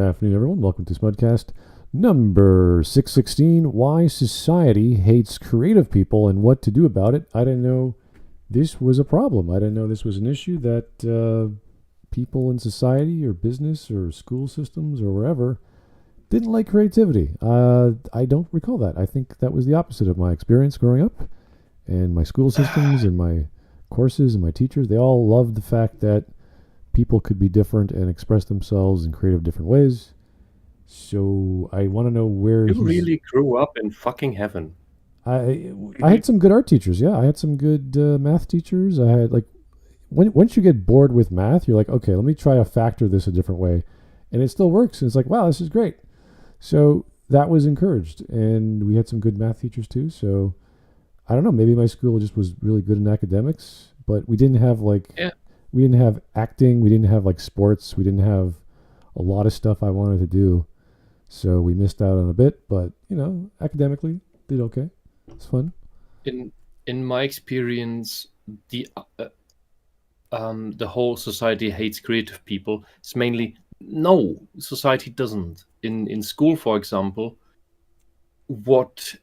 afternoon, everyone. Welcome to Smudcast number 616, Why Society Hates Creative People and What to Do About It. I didn't know this was a problem. I didn't know this was an issue that people in society or business or school systems or wherever didn't like creativity. I don't recall that. I think that was the opposite of my experience growing up. And my school systems and my courses and my teachers, they all loved the fact that people could be different and express themselves in creative different ways. So I want to know where You really grew up in fucking heaven. I had some good art teachers. Yeah, I had some good math teachers. I had once you get bored with math, you're like, okay, let me try to factor this a different way, and it still works. And it's like, wow, this is great. So that was encouraged, and we had some good math teachers too. So I don't know, maybe my school just was really good in academics, but we didn't have we didn't have acting, we didn't have sports, we didn't have a lot of stuff I wanted to do. So we missed out on a bit, but academically did okay. It's fun. In my experience, the whole society hates creative people. It's mainly no, society doesn't. In school, for example, what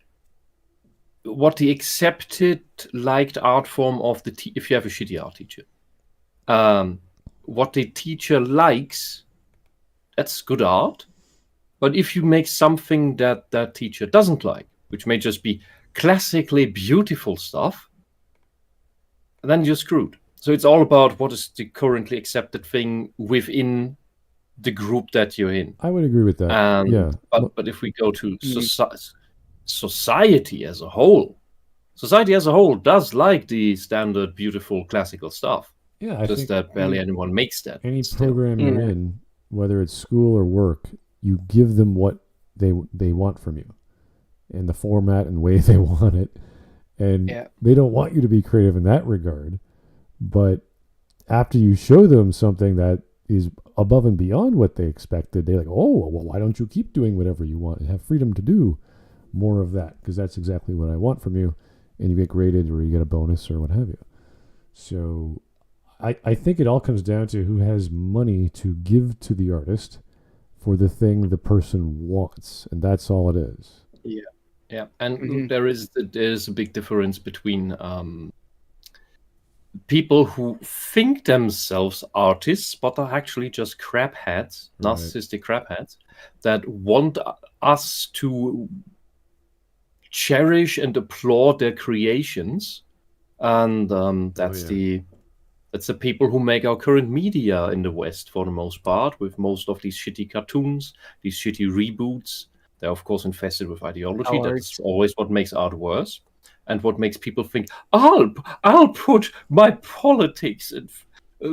the accepted liked art form of if you have a shitty art teacher, what the teacher likes, that's good art. But if you make something that teacher doesn't like, which may just be classically beautiful stuff, then you're screwed. So it's all about what is the currently accepted thing within the group that you're in. I would agree with that. Yeah. But if we go to society as a whole does like the standard, beautiful, classical stuff. Yeah, I think that barely anyone makes that. Any program you're in, whether it's school or work, you give them what they want from you, and the format and way they want it, and they don't want you to be creative in that regard. But after you show them something that is above and beyond what they expected, they're like, oh, well, why don't you keep doing whatever you want and have freedom to do more of that? Because that's exactly what I want from you, and you get graded or you get a bonus or what have you. So I think it all comes down to who has money to give to the artist for the thing the person wants, and that's all it is. Yeah, and there is a big difference between people who think themselves artists, but are actually just crapheads, narcissistic crapheads, that want us to cherish and applaud their creations, and that's the people who make our current media in the West, for the most part, with most of these shitty cartoons, these shitty reboots. They're, of course, infested with ideology. That's always what makes art worse, and what makes people think, I'll put my politics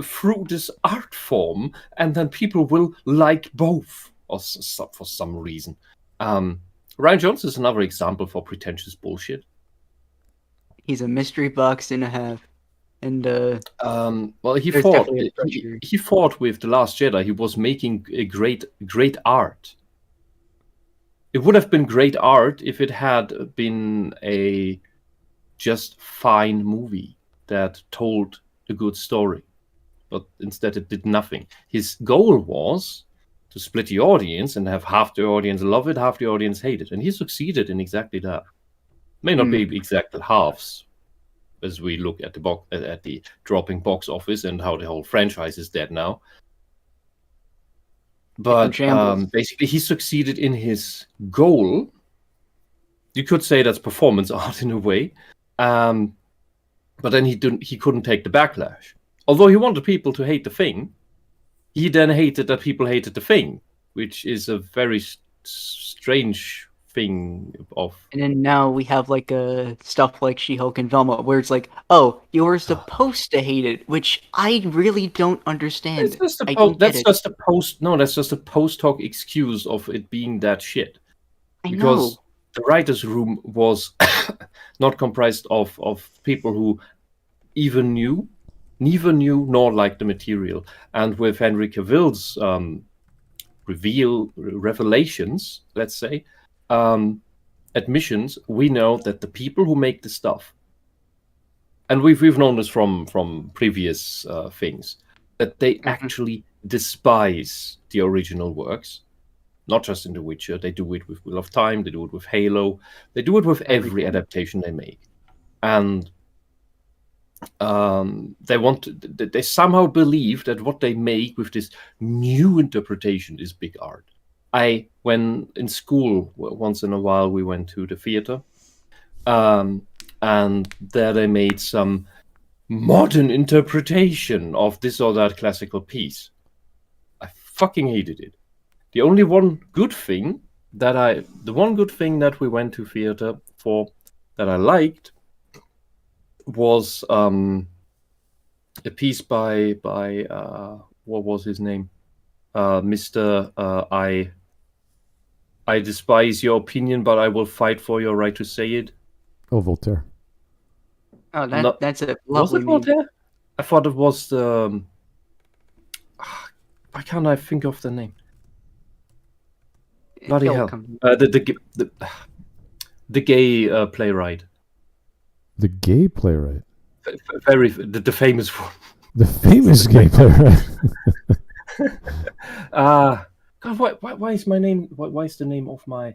through this art form, and then people will like both, or for some reason. Ryan Jones is another example for pretentious bullshit. He's a mystery box and a half. And well, he fought with The Last Jedi. He was making a great art. It would have been great art if it had been a just fine movie that told a good story, but instead it did nothing. His goal was to split the audience and have half the audience love it, half the audience hate it, and he succeeded in exactly that. May not be exactly halves, as we look at the dropping box office and how the whole franchise is dead now. But basically, he succeeded in his goal. You could say that's performance art in a way, but then he couldn't take the backlash. Although he wanted people to hate the thing, he then hated that people hated the thing, which is a very strange thing of. And then now we have stuff like She-Hulk and Velma, where it's like, oh, you were supposed to hate it, which I really don't understand. That's just a post hoc excuse of it being that shit. Because the writers' room was not comprised of people who neither knew nor liked the material. And with Henry Cavill's revelations, let's say, admissions, we know that the people who make the stuff, and we've known this from previous things, that they actually despise the original works. not just in The Witcher. They do it with Wheel of Time. They do it with Halo. They do it with every adaptation they make, and they somehow believe that what they make with this new interpretation is big art. When in school, once in a while, we went to the theater, and there they made some modern interpretation of this or that classical piece. I fucking hated it. The one good thing that we went to theater for that I liked was a piece by what was his name? Mr. I despise your opinion, but I will fight for your right to say it. Oh, Voltaire. Oh, that's a lovely was it Voltaire? I thought it was the. Why can't I think of the name? Bloody hell! The gay playwright. The gay playwright. The famous one. The famous gay playwright. God, why is my name? Why is the name of my?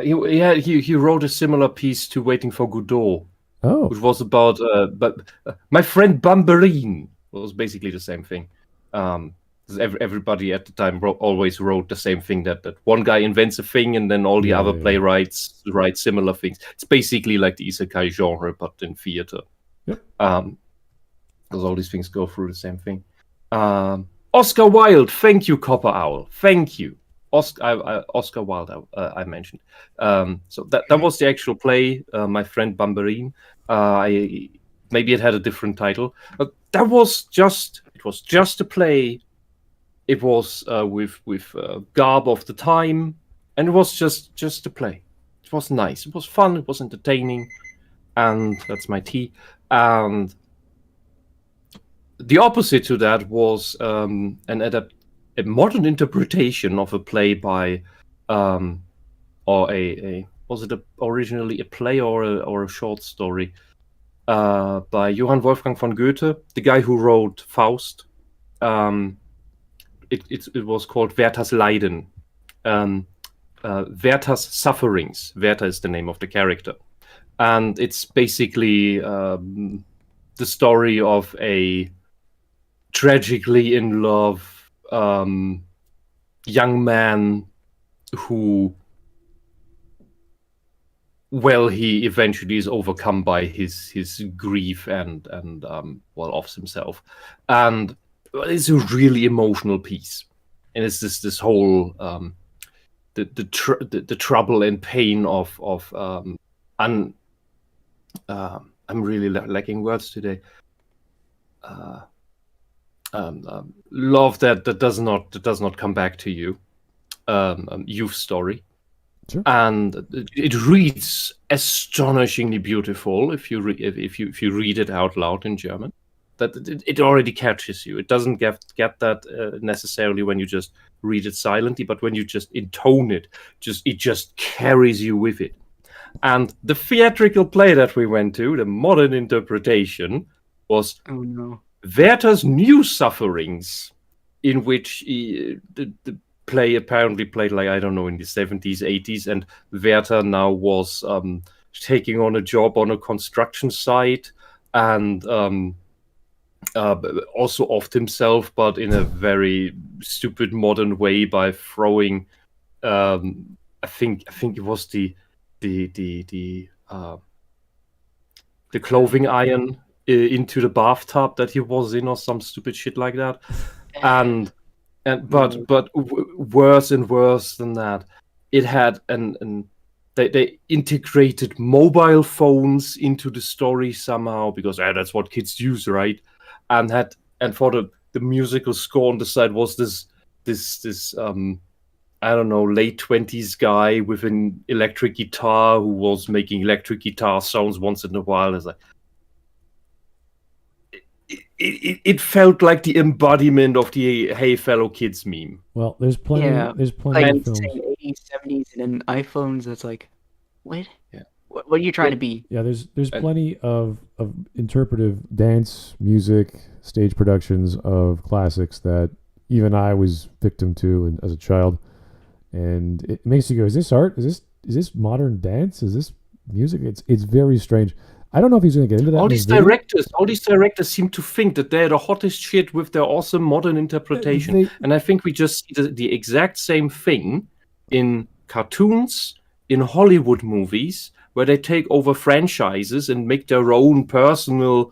He wrote a similar piece to Waiting for Godot. Oh. Which was about my friend Bamberine. It was basically the same thing. Everybody at the time always wrote the same thing, that one guy invents a thing and then all the other playwrights write similar things. It's basically like the isekai genre, but in theater. Yep. Because all these things go through the same thing. Oscar Wilde, thank you, Copper Owl. Thank you. Oscar Wilde, I mentioned. So that was the actual play, My Friend Bamberine. Maybe it had a different title, but it was just a play. It was with garb of the time, and it was just a play. It was nice. It was fun. It was entertaining, and that's my tea. And the opposite to that was a modern interpretation of a play by, was it originally a play or a short story by Johann Wolfgang von Goethe, the guy who wrote Faust. It was called Werther's Leiden, Werther's Sufferings. Werther is the name of the character, and it's basically the story of a tragically in love young man who, he eventually is overcome by his grief and offs himself, and it's a really emotional piece, and it's this whole the trouble and pain of I'm really lacking words today. Love that does not come back to you. Youth story. Sure. And it reads astonishingly beautiful if you read it out loud in German. That it already catches you. It doesn't get that necessarily when you just read it silently, but when you just intone it, it just carries you with it. And the theatrical play that we went to, the modern interpretation, was Werther's New Sufferings, in which the play apparently played, like, I don't know, in the 70s, 80s, and Werther now was taking on a job on a construction site, and also offed himself, but in a very stupid modern way by throwing I think it was the clothing iron into the bathtub that he was in, or some stupid shit like that. But worse and worse than that, it had they integrated mobile phones into the story somehow, because that's what kids use, right? And for the musical score on the side was this I don't know, late 20s guy with an electric guitar who was making electric guitar sounds once in a while. It's like it felt like the embodiment of the "Hey Fellow Kids" meme. Well, there's plenty. Yeah, there's plenty like of films. 80s, 70s, and then iPhones. That's like, what? Yeah. What are you trying to be? Yeah, there's plenty of interpretive dance, music, stage productions of classics that even I was victim to as a child. And it makes you go, is this art? Is this modern dance? Is this music? It's very strange. I don't know if he's going to get into that. All these directors seem to think that they're the hottest shit with their awesome modern interpretation. And I think we just see the exact same thing in cartoons, in Hollywood movies, where they take over franchises and make their own personal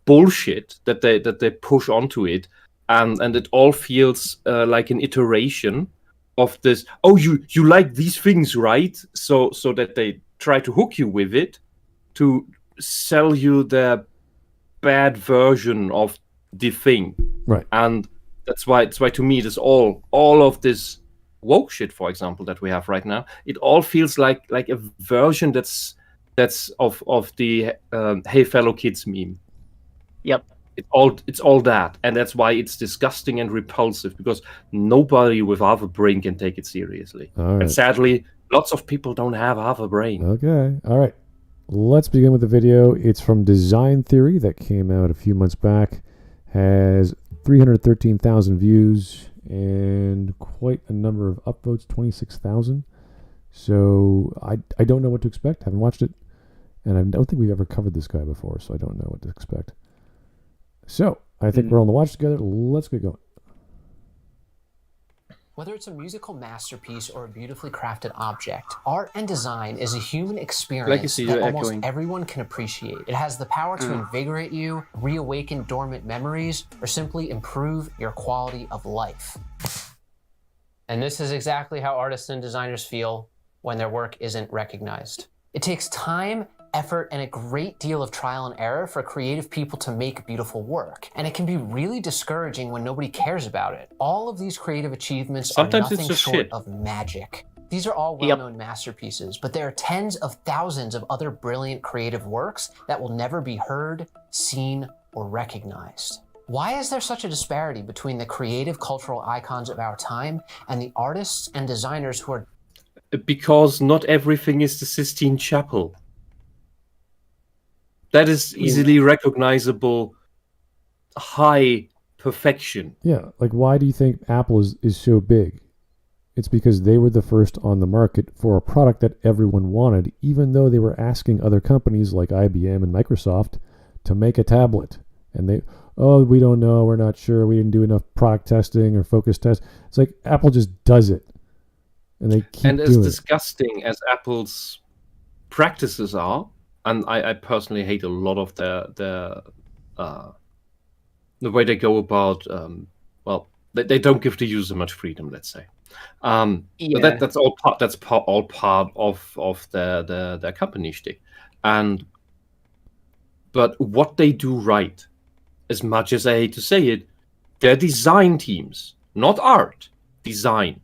bullshit that they push onto it, and it all feels like an iteration of this. Oh, you like these things, right? So that they try to hook you with it to sell you the bad version of the thing, right? And that's why to me, this all of this woke shit, for example, that we have right now, it all feels like a version that's of the hey fellow kids meme. Yep. It's all that, and that's why it's disgusting and repulsive, because nobody with half a brain can take it seriously. Right. And sadly, lots of people don't have half a brain. Okay, all right. Let's begin with the video. It's from Design Theory that came out a few months back. Has 313,000 views and quite a number of upvotes, 26,000. So I don't know what to expect. Haven't watched it, and I don't think we've ever covered this guy before, so I don't know what to expect. So I think we're on the watch together. Let's get going. Whether it's a musical masterpiece or a beautifully crafted object, art and design is a human experience that almost everyone can appreciate. It has the power to invigorate you, reawaken dormant memories, or simply improve your quality of life. And this is exactly how artists and designers feel when their work isn't recognized. It takes time, effort, and a great deal of trial and error for creative people to make beautiful work. And it can be really discouraging when nobody cares about it. All of these creative achievements are nothing short of magic. These are all well-known masterpieces, but there are tens of thousands of other brilliant creative works that will never be heard, seen, or recognized. Why is there such a disparity between the creative cultural icons of our time and the artists and designers who are... Because not everything is the Sistine Chapel. That is easily recognizable high perfection. Yeah, like why do you think Apple is so big? It's because they were the first on the market for a product that everyone wanted, even though they were asking other companies like IBM and Microsoft to make a tablet. And they, we don't know, we're not sure, we didn't do enough product testing or focus test. It's like Apple just does it. And they keep doing it. And as disgusting as Apple's practices are, and I personally hate a lot of the way they go about. They don't give the user much freedom, let's say. But that's all part. That's all part of their company shtick. But what they do right, as much as I hate to say it, they're design teams, not art. Design.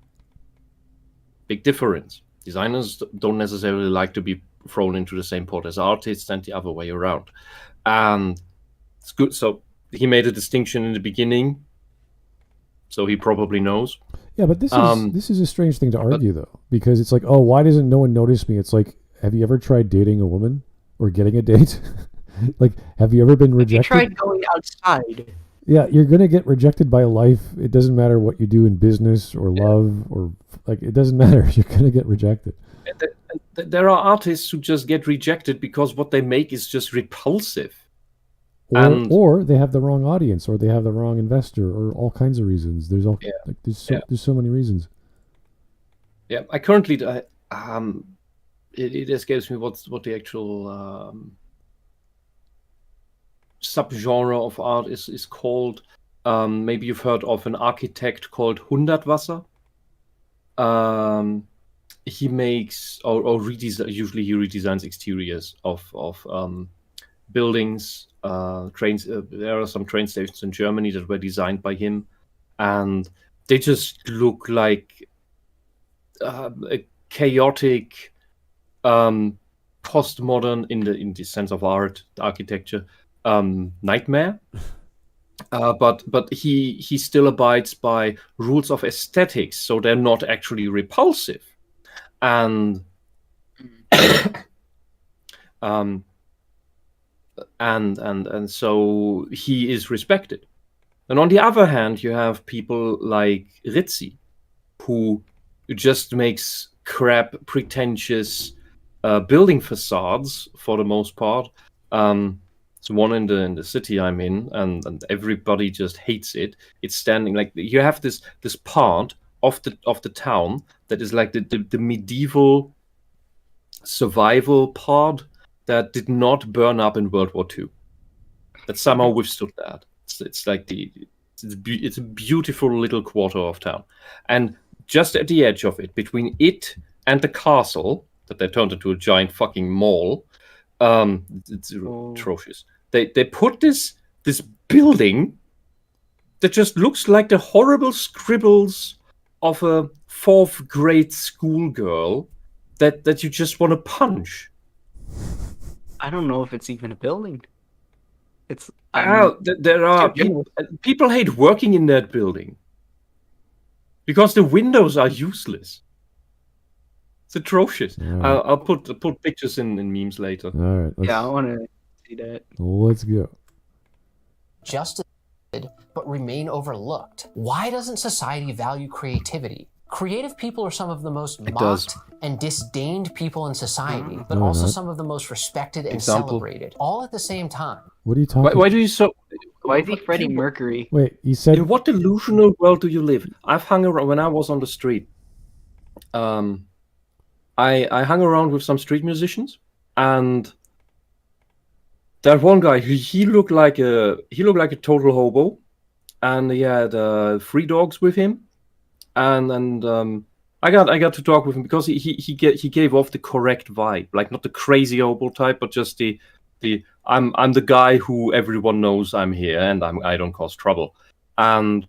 Big difference. Designers don't necessarily like to be thrown into the same pot as artists, and the other way around. And it's good. So he made a distinction in the beginning, so he probably knows. Yeah, but this is a strange thing to argue, though, because it's like, why doesn't no one notice me? It's like, have you ever tried dating a woman or getting a date? Like, have you ever been rejected? Have you tried going outside? Yeah, you're going to get rejected by life. It doesn't matter what you do in business or love or it doesn't matter. You're going to get rejected. There are artists who just get rejected because what they make is just repulsive. Or they have the wrong audience, or they have the wrong investor, or all kinds of reasons. There's there's so many reasons. Yeah, I currently it escapes me what the actual subgenre of art is called. Maybe you've heard of an architect called Hundertwasser. He makes or usually he redesigns exteriors of buildings, trains. There are some train stations in Germany that were designed by him, and they just look like a chaotic, postmodern in the sense of art, architecture, nightmare. But he still abides by rules of aesthetics, so they're not actually repulsive. And and so he is respected. And on the other hand, you have people like Ritzy, who just makes crap, pretentious building facades for the most part. It's one in the city I'm in, and everybody just hates it. It's standing like you have this part of the town that is like the medieval survival part that did not burn up in World War II. That somehow withstood that. It's like it's a beautiful little quarter of town, and just at the edge of it, between it and the castle that they turned into a giant fucking mall, it's atrocious. They put this building that just looks like the horrible scribbles of a 4th grade schoolgirl that you just want to punch. I don't know if it's even a building. It's there are people hate working in that building because the windows are useless. It's atrocious. Right. I'll put pictures in memes later. All right. Yeah, I want to see that. Let's go. Justice, but remain overlooked. Why doesn't society value creativity? Creative people are some of the most mocked and disdained people in society, but also some of the most respected and celebrated, all at the same time. What are you talking about? Why do you so... Why is he Freddie Mercury? Wait, you said... In what delusional world do you live? I've hung around... When I was on the street, I hung around with some street musicians, and that one guy, he looked like a total hobo, and he had 3 dogs with him. And I got to talk with him because he gave off the correct vibe, like not the crazy hobo type, but just the I'm the guy who everyone knows I'm here and I don't cause trouble. And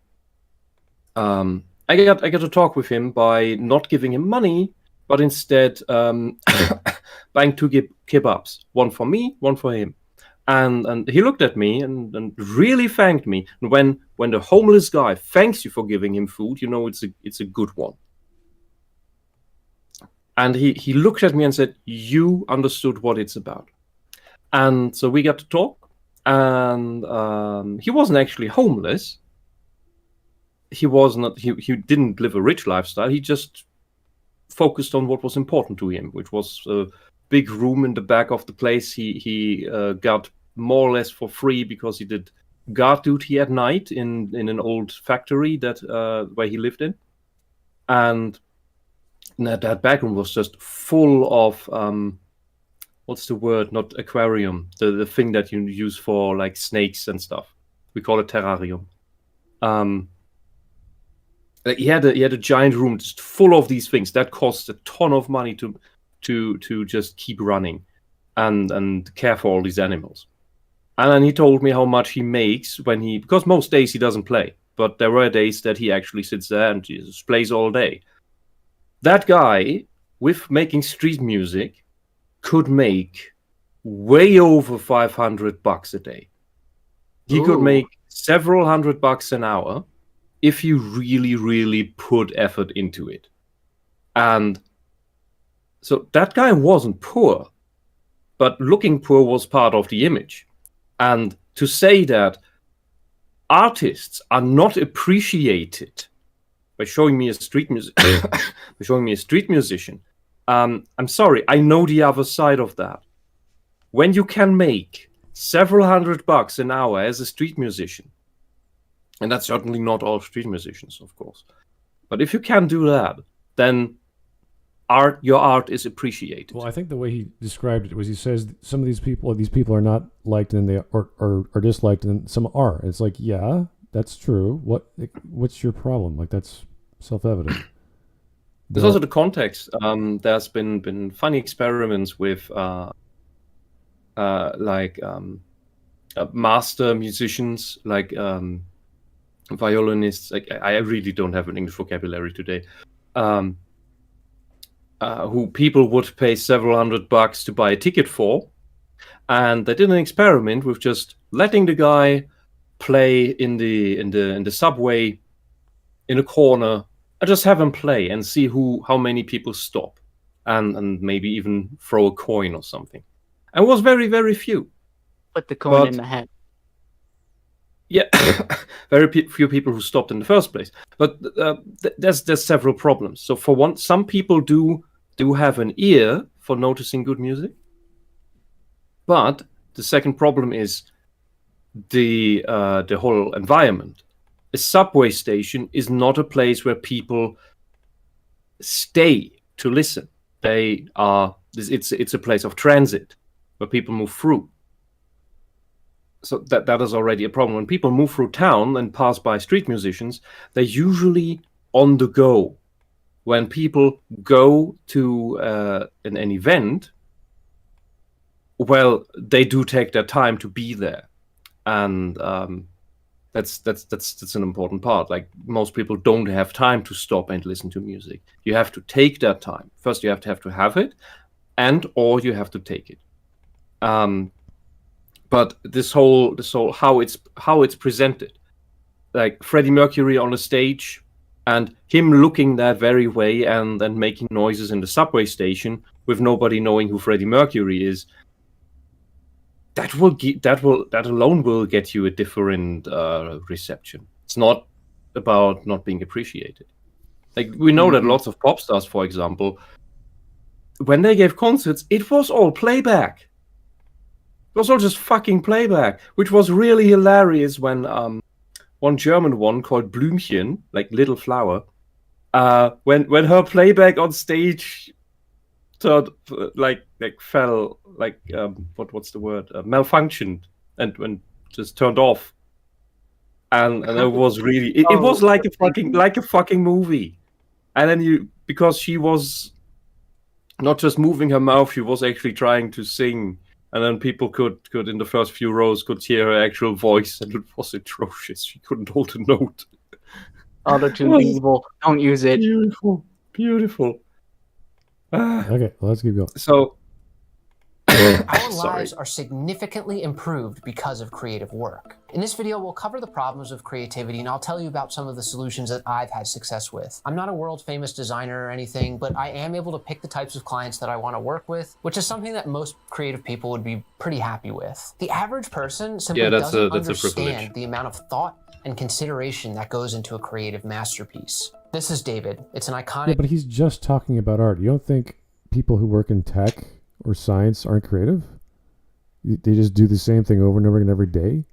I got to talk with him by not giving him money, but instead buying 2 kebabs, one for me, one for him. And he looked at me and really thanked me. And when the homeless guy thanks you for giving him food, you know it's a good one. And he looked at me and said, "You understood what it's about." And so we got to talk. And he wasn't actually homeless. He was not. He didn't live a rich lifestyle. He just focused on what was important to him, which was big room in the back of the place. He got more or less for free because he did guard duty at night in an old factory that where he lived in, and that back room was just full of what's the word? Not aquarium, the thing that you use for like snakes and stuff. We call it terrarium. He had a giant room just full of these things that cost a ton of money to just keep running and care for all these animals. And then he told me how much he makes because most days he doesn't play, but there were days that he actually sits there and just plays all day. That guy, with making street music, could make way over $500 a day. He could make several $100 an hour if you really, really put effort into it. And so that guy wasn't poor, but looking poor was part of the image. And to say that artists are not appreciated by showing me a street musician, I'm sorry, I know the other side of that. When you can make several $100 an hour as a street musician, and that's certainly not all street musicians, of course, but if you can do that, then your art is appreciated. Well, I think the way he described it was he says some of these people are not liked and they are disliked and some are. It's like, yeah, that's true. What's your problem? Like, that's self-evident. There's also the context. There's been funny experiments with master musicians, like violinists. Like, I really don't have an English vocabulary today. Who people would pay several $100 to buy a ticket for, and they did an experiment with just letting the guy play in the subway in a corner, and just have him play and see how many people stop, and maybe even throw a coin or something. And it was very, very few. Put the coin in the hat. Yeah, very few people who stopped in the first place. But there's several problems. So for one, some people do have an ear for noticing good music. But the second problem is the whole environment. A subway station is not a place where people stay to listen. It's a place of transit where people move through. So that is already a problem. When people move through town and pass by street musicians, they're usually on the go. When people go to an event, well, they do take their time to be there, and that's an important part. Like, most people don't have time to stop and listen to music. You have to take that time. First, you have to have it, or you have to take it. But this whole how it's presented, like Freddie Mercury on a stage, and him looking that very way and making noises in the subway station with nobody knowing who Freddie Mercury is. That alone will get you a different reception. It's not about not being appreciated. Like, we know that lots of pop stars, for example, when they gave concerts, it was all playback. It was all just fucking playback, which was really hilarious when one German one called Blümchen, like Little Flower, when her playback on stage fell, what's the word, malfunctioned, and when just turned off, and it was really it was like a fucking movie. And then because she was not just moving her mouth, she was actually trying to sing, and then people could in the first few rows could hear her actual voice, and it was atrocious. She couldn't hold a note. Auto-tune evil. Don't use it. Beautiful. Okay, well, let's keep going. So, our lives are significantly improved because of creative work. In this video, we'll cover the problems of creativity, and I'll tell you about some of the solutions that I've had success with. I'm not a world-famous designer or anything, but I am able to pick the types of clients that I want to work with, which is something that most creative people would be pretty happy with. The average person simply doesn't understand the amount of thought and consideration that goes into a creative masterpiece. This is David. It's an iconic... Yeah, but he's just talking about art. You don't think people who work in tech or science aren't creative? They just do the same thing over and over again every day?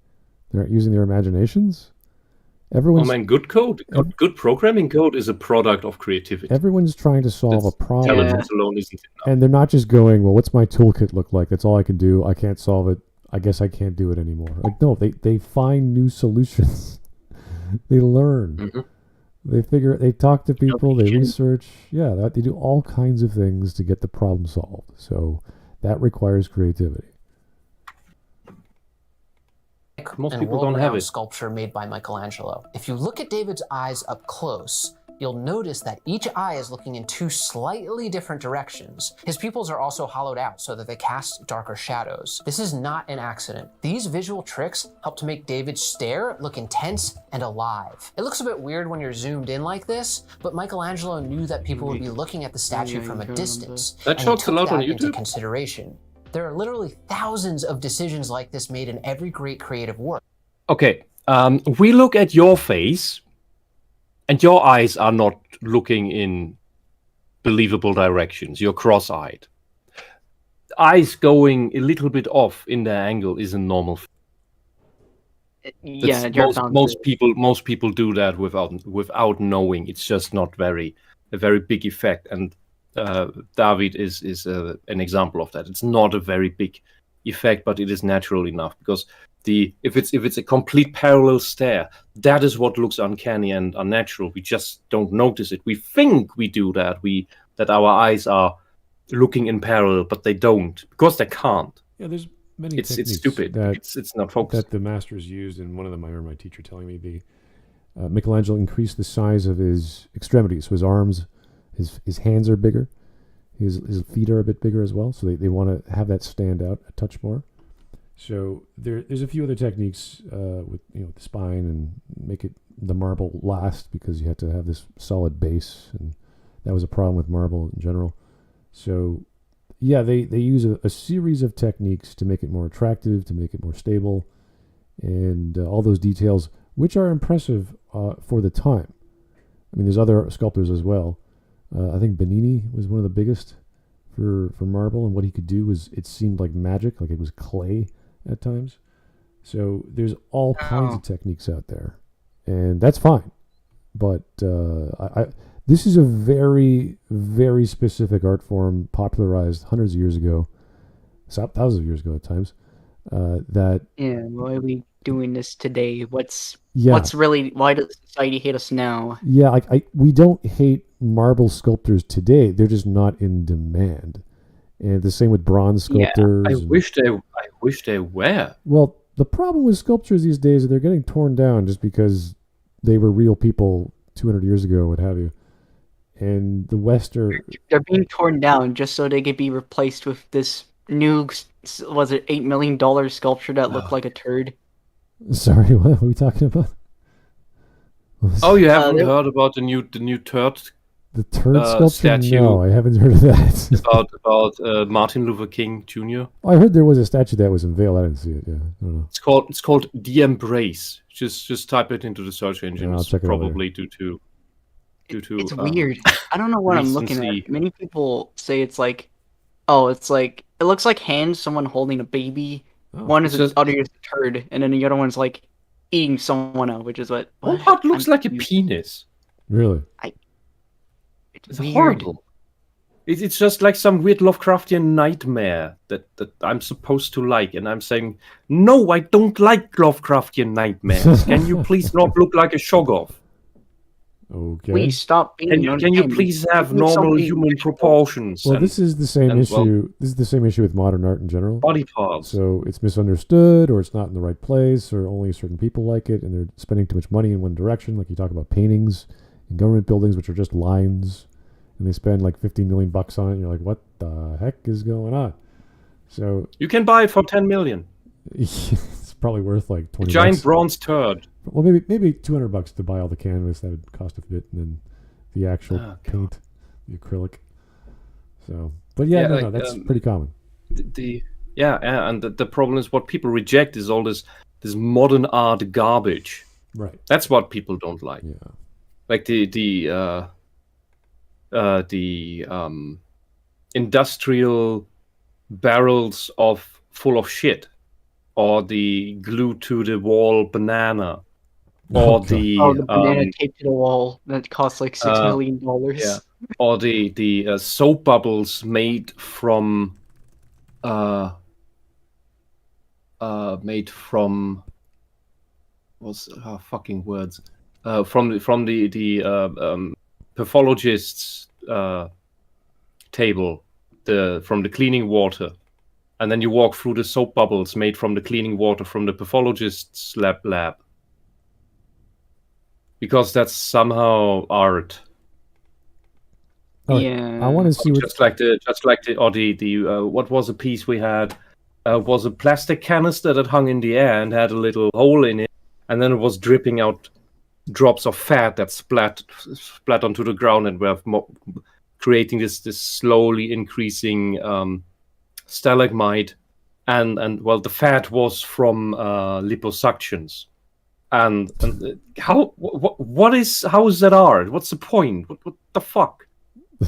They're not using their imaginations? Good code, good programming code is a product of creativity. Everyone's trying to solve a problem. Intelligence alone isn't enough. And they're not just going, well, what's my toolkit look like? That's all I can do. I can't solve it. I guess I can't do it anymore. Like, no, they find new solutions. They learn. Mm-hmm. They talk to people, they research. Yeah, they do all kinds of things to get the problem solved. So that requires creativity. Most people don't have it. Sculpture made by Michelangelo. If you look at David's eyes up close, you'll notice that each eye is looking in two slightly different directions. His pupils are also hollowed out so that they cast darker shadows. This is not an accident. These visual tricks help to make David's stare look intense and alive. It looks a bit weird when you're zoomed in like this, but Michelangelo knew that people would be looking at the statue from a distance, and he took that into consideration. There are literally thousands of decisions like this made in every great creative work. Okay, we look at your face, and your eyes are not looking in believable directions. You're cross-eyed. Eyes going a little bit off in their angle isn't normal. Yeah, most people do that without knowing. It's just not a very big effect. And David is an example of that. It's not a very big effect, but it is natural enough, because if it's a complete parallel stare, that is what looks uncanny and unnatural. We just don't notice it. We think we do that. That our eyes are looking in parallel, but they don't, because they can't. Yeah, there's many. It's stupid. It's not focused. That the masters used, and one of them I remember my teacher telling me Michelangelo increased the size of his extremities, so his arms, his hands are bigger, his feet are a bit bigger as well. So they want to have that stand out a touch more. So there's a few other techniques with the spine, and make it the marble last, because you have to have this solid base, and that was a problem with marble in general. So yeah, they use a series of techniques to make it more attractive, to make it more stable, and all those details, which are impressive for the time. I mean, there's other sculptors as well. I think Bernini was one of the biggest for marble, and what he could do was, it seemed like magic, like it was clay at times. So there's all kinds of techniques out there, and that's fine. But this is a very, very specific art form popularized hundreds of years ago, thousands of years ago at times. Why are we doing this today? What's really, why does society hate us now? Yeah, we don't hate marble sculptors today. They're just not in demand. And the same with bronze sculptors. I wish they were. Well, the problem with sculptures these days is they're getting torn down just because they were real people 200 years ago, what have you. And the West they're being torn down just so they could be replaced with this new, was it $8 million sculpture that looked like a turd? Sorry, what are we talking about? Oh, you haven't heard about the new turd? The turd sculpture? Statue? No, I haven't heard of that. about Martin Luther King Jr. I heard there was a statue that was unveiled. I didn't see it. Yeah, I don't know. It's called The Embrace. Just type it into the search engine. Yeah, it's probably due to. It's weird. I don't know what I'm looking at. Many people say it's like, it looks like hands, someone holding a baby. One is the other is a turd, and then the other one's like eating someone up, which is what. One part looks like a penis. Really? It's horrible. It's just like some weird Lovecraftian nightmare that I'm supposed to like, and I'm saying, no, I don't like Lovecraftian nightmares. Can you please not look like a Shoggoth? Okay. Please stop being. Can you please have normal human proportions? Well, this is the same issue. This is the same issue with modern art in general. Body parts. So it's misunderstood, or it's not in the right place, or only certain people like it, and they're spending too much money in one direction. Like you talk about paintings in government buildings, which are just lines, and they spend like $15 million on it. And you're like, what the heck is going on? So you can buy it for $10 million. It's probably worth like $20. Giant bronze turd. Well, maybe $200 to buy all the canvas. That would cost a bit, and then the actual paint, the acrylic. So, but no, that's pretty common. And the problem is what people reject is all this modern art garbage. Right. That's what people don't like. Yeah. Like the industrial barrels full of shit, or the glued to the wall banana. Or the banana taped to the wall that costs like $6 million. Yeah. Or the soap bubbles made from what's fucking words from the pathologist's table, from the cleaning water, and then you walk through the soap bubbles made from the cleaning water from the pathologist's lab. Because that's somehow art. Yeah, I want to see just like the what was a piece we had was a plastic canister that hung in the air and had a little hole in it, and then it was dripping out drops of fat that splat onto the ground, and were creating this slowly increasing stalagmite, and the fat was from liposuctions. And how is that art? What's the point? What the fuck?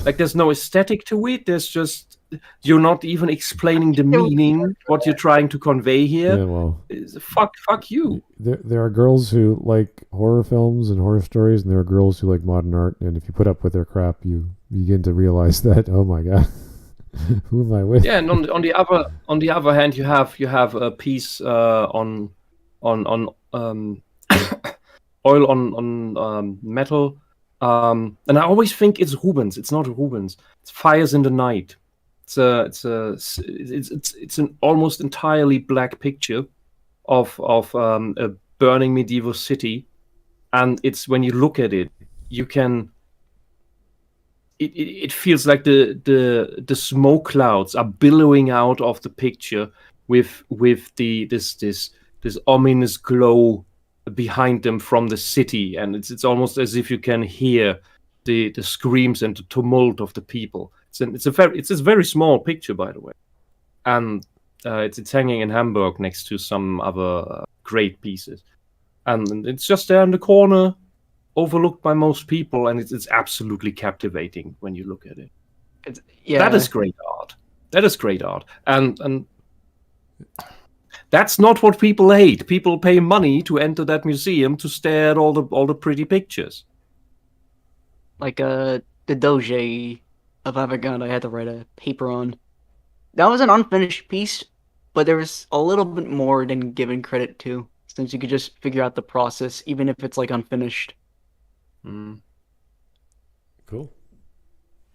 Like, there's no aesthetic to it. There's just, you're not even explaining the meaning, what you're trying to convey here. Yeah, well, fuck you. There are girls who like horror films and horror stories, and there are girls who like modern art. And if you put up with their crap, you begin to realize that, oh my god, who am I with? Yeah, and on the other hand, you have a piece on oil on metal, and I always think it's Rubens. It's not Rubens. It's Fires in the Night. It's an almost entirely black picture of a burning medieval city, and it's, when you look at it, you can. It feels like the smoke clouds are billowing out of the picture with this ominous glow behind them from the city, and it's almost as if you can hear the screams and the tumult of the people. It's a very small picture, by the way, and it's hanging in Hamburg next to some other great pieces. And it's just there in the corner, overlooked by most people, and it's absolutely captivating when you look at it. That is great art. That is great art. And that's not what people hate. People pay money to enter that museum to stare at all the pretty pictures. Like the Doge of Avant-Garde I had to write a paper on. That was an unfinished piece, but there was a little bit more than given credit to, since you could just figure out the process, even if it's like unfinished. Cool.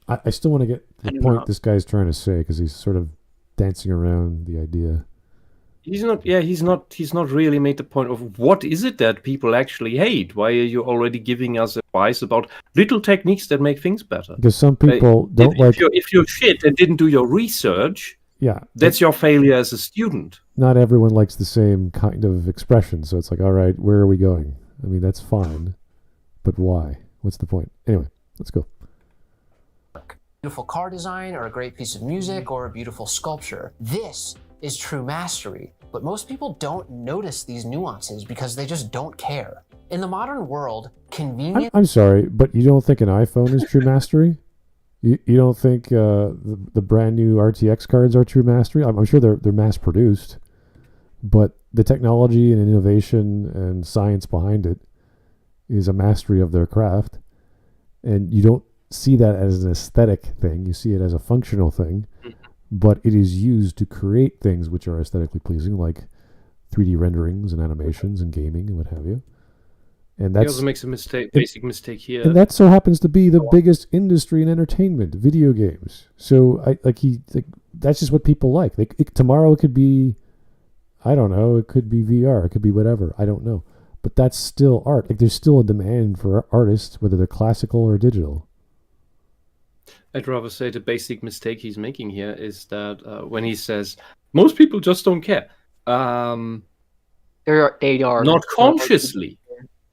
I still want to get the point this guy's trying to say, because he's sort of dancing around the idea. He's not really made the point of what is it that people actually hate. Why are you already giving us advice about little techniques that make things better? Because some people don't if you're shit and didn't do your research, that's your failure as a student. Not everyone likes the same kind of expression, so it's like, all right, where are we going? I mean, that's fine, but why? What's the point? Anyway, let's go. Beautiful car design, or a great piece of music, or a beautiful sculpture. This is true mastery. But most people don't notice these nuances because they just don't care. In the modern world, convenience... I'm sorry, but you don't think an iPhone is true mastery? You don't think the brand new RTX cards are true mastery? I'm sure they're mass produced, but the technology and innovation and science behind it is a mastery of their craft. And you don't see that as an aesthetic thing. You see it as a functional thing. But it is used to create things which are aesthetically pleasing, like 3D renderings and animations and gaming and what have you. And he also makes a basic mistake here. And that so happens to be the biggest industry in entertainment, video games. So that's just what people like. Tomorrow it could be, I don't know, it could be VR, it could be whatever, I don't know. But that's still art. Like, there's still a demand for artists, whether they're classical or digital. I'd rather say the basic mistake he's making here is that when he says most people just don't care, they are not consciously.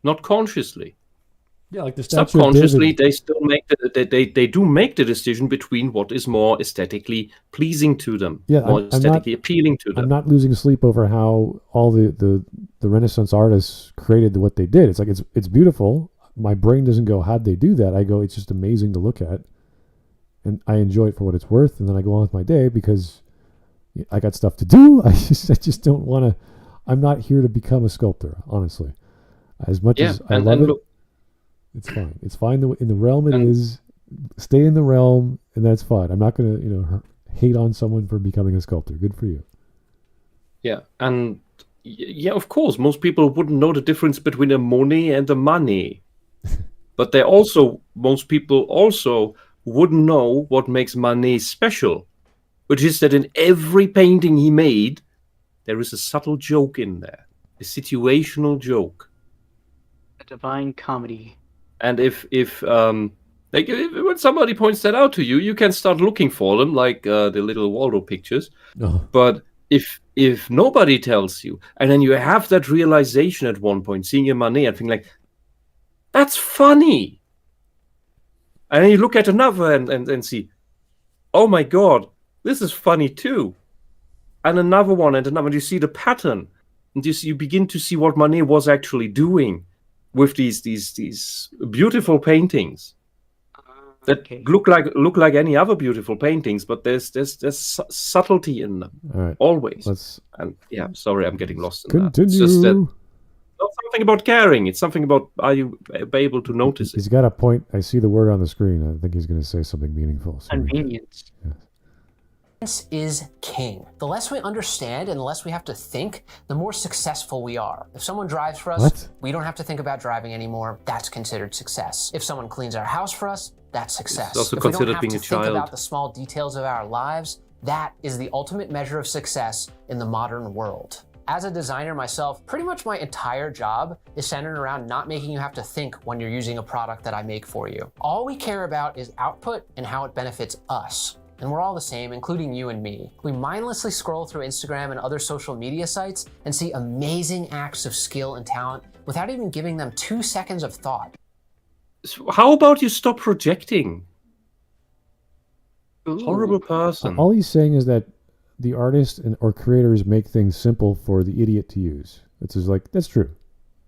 Yeah, like the subconsciously, they still make they do make the decision between what is more aesthetically pleasing to them, more aesthetically appealing to them. I'm not losing sleep over how all the Renaissance artists created what they did. It's like it's beautiful. My brain doesn't go, how'd they do that? I go, it's just amazing to look at. And I enjoy it for what it's worth, and then I go on with my day because I got stuff to do. I just don't want to. I'm not here to become a sculptor, honestly. As much as I love it, it's fine. It's fine in the realm it is. Stay in the realm, and that's fine. I'm not going to, hate on someone for becoming a sculptor. Good for you. Yeah, and of course, most people wouldn't know the difference between a Monet and a Manet, but most people also wouldn't know what makes Manet special, which is that in every painting he made, there is a subtle joke in there, a situational joke, a divine comedy. And if when somebody points that out to you, you can start looking for them, like the little Waldo pictures. Oh. But if nobody tells you, and then you have that realization at one point, seeing a Manet and thinking like, that's funny. And then you look at another and see, oh my God, this is funny too. And another one and another, and you see the pattern. And you begin to see what Manet was actually doing with these beautiful paintings that look like any other beautiful paintings, but there's subtlety in them, right. Always. Sorry, I'm getting lost in that. It's just that not something about caring. It's something about are you able to notice it? He's got a point. I see the word on the screen. I think he's going to say something meaningful. Convenience. Convenience is king. The less we understand and the less we have to think, the more successful we are. If someone drives for us, we don't have to think about driving anymore. That's considered success. If someone cleans our house for us, that's success. It's also if we considered don't have being to a child. think about the small details of our lives, that is the ultimate measure of success in the modern world. As a designer myself, pretty much my entire job is centered around not making you have to think when you're using a product that I make for you. All we care about is output and how it benefits us. And we're all the same, including you and me. We mindlessly scroll through Instagram and other social media sites and see amazing acts of skill and talent without even giving them 2 seconds of thought. So how about you stop projecting? Horrible person. All he's saying is that the artists or creators make things simple for the idiot to use. It's just like, that's true.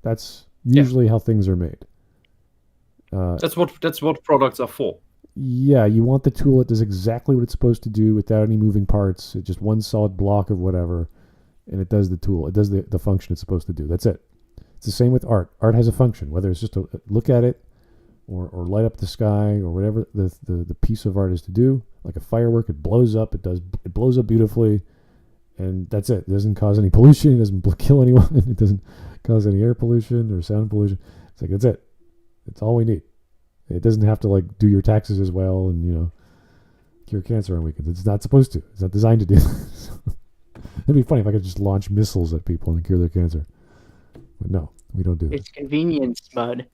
That's usually how things are made. That's what products are for. Yeah, you want the tool that does exactly what it's supposed to do without any moving parts. It's just one solid block of whatever, and it does the tool. It does the function it's supposed to do. That's it. It's the same with art. Art has a function, whether it's just to look at it or light up the sky or whatever the piece of art is to do. Like a firework, it blows up. It blows up beautifully, and that's it. It doesn't cause any pollution. It doesn't kill anyone. It doesn't cause any air pollution or sound pollution. It's like, that's it. That's all we need. It doesn't have to like do your taxes as well and cure cancer on weekends. It's not supposed to. It's not designed to do. It'd be funny if I could just launch missiles at people and cure their cancer. But no, we don't do that. It's convenience, bud.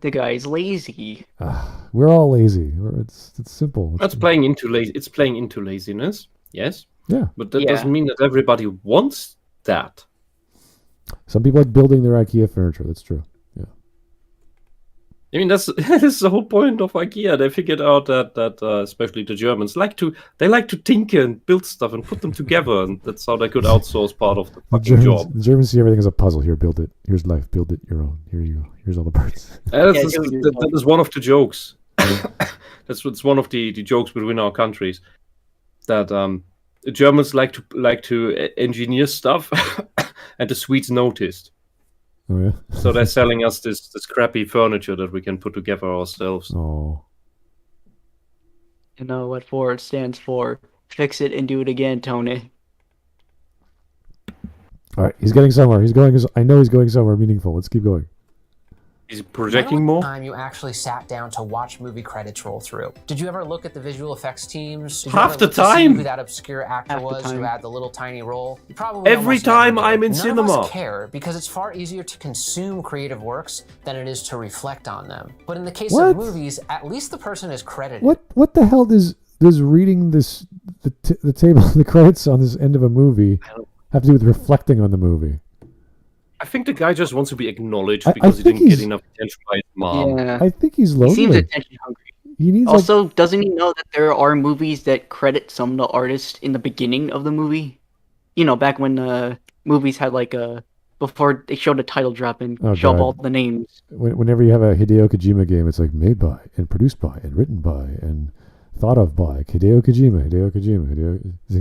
The guy's lazy. We're all lazy. It's simple. That's playing into lazy. It's playing into laziness. Yes. Yeah. But that doesn't mean that everybody wants that. Some people like building their IKEA furniture. That's true. Yeah. I mean, that's the whole point of IKEA. They figured out that especially the Germans like to tinker and build stuff and put them together, and that's how they could outsource part of the fucking job. The Germans see everything as a puzzle. Here, build it. Here's life. Build it your own. Here you go. Here's all the parts. That is one of the jokes. That's one of the jokes between our countries. That the Germans like to engineer stuff, and the Swedes noticed. Oh, yeah? So they're selling us this crappy furniture that we can put together ourselves. Oh. You know what it stands for? Fix it and do it again, Tony. All right, he's getting somewhere. I know he's going somewhere meaningful. Let's keep going. He's projecting more. Time you actually sat down to watch movie credits roll through. Did you ever look at the visual effects teams? Half the time. Who that obscure actor was who had the little tiny role? You probably every time I'm in cinema. None of us care because it's far easier to consume creative works than it is to reflect on them. But in the case of movies, at least the person is credited. What the hell does reading the table the credits on this end of a movie have to do with reflecting on the movie? I think the guy just wants to be acknowledged because he didn't get enough attention by his mom. Yeah. I think he's lonely. He seems attention hungry. He needs also, doesn't he know that there are movies that credit some of the artists in the beginning of the movie? Back when movies had before they showed a title drop and show all the names. Whenever you have a Hideo Kojima game, it's like made by and produced by and written by and thought of by Hideo Kojima.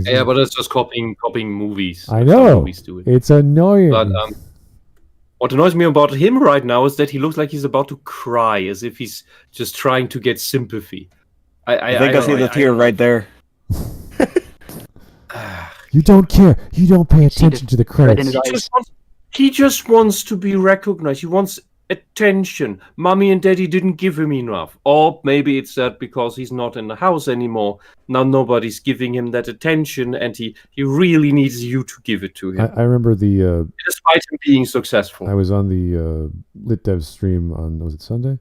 Yeah, but it's just copying movies. I know. Movies do it. It's annoying. But what annoys me about him right now is that he looks like he's about to cry, as if he's just trying to get sympathy. I think I see the tear right there. You don't care. You don't pay attention to the credits. He just wants to be recognized. He wants attention. Mommy and Daddy didn't give him enough. Or maybe it's that because he's not in the house anymore. Now nobody's giving him that attention, and he really needs you to give it to him. I remember despite him being successful. I was on the LitDev stream on, was it Sunday?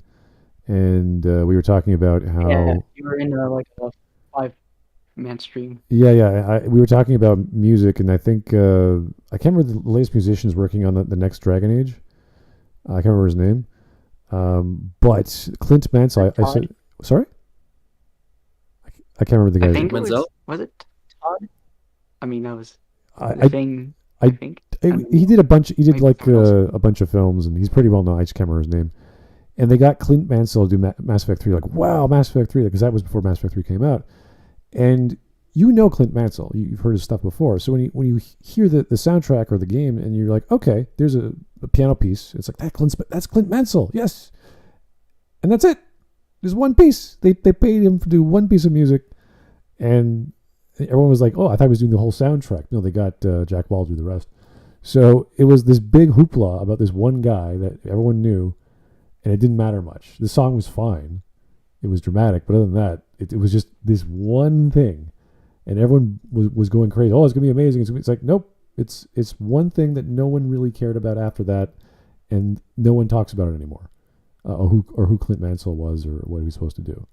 And we were talking about how... Yeah, you were in a 5-man stream. Yeah. We were talking about music, and I think... I can't remember the latest musicians working on the next Dragon Age. I can't remember his name. But Clint Mansell... I said... Sorry? I can't remember the guy's name. Was it Todd? I mean, that was the thing, I think. He did a bunch of films, and he's pretty well known. I just can't remember his name. And they got Clint Mansell to do Mass Effect 3. Like, wow, Mass Effect 3, because that was before Mass Effect 3 came out. And you know Clint Mansell. You've heard his stuff before. So when you hear the soundtrack or the game, and you're like, okay, there's a piano piece. It's like, that's Clint Mansell. Yes. And that's it. There's one piece. They paid him to do one piece of music. And everyone was like, oh, I thought he was doing the whole soundtrack. No, they got Jack Wall to do the rest. So it was this big hoopla about this one guy that everyone knew, and it didn't matter much. The song was fine. It was dramatic, but other than that, it was just this one thing. And everyone was going crazy. Oh, it's going to be amazing. It's like, nope. It's one thing that no one really cared about after that, and no one talks about it anymore. Or who Clint Mansell was or what he was supposed to do.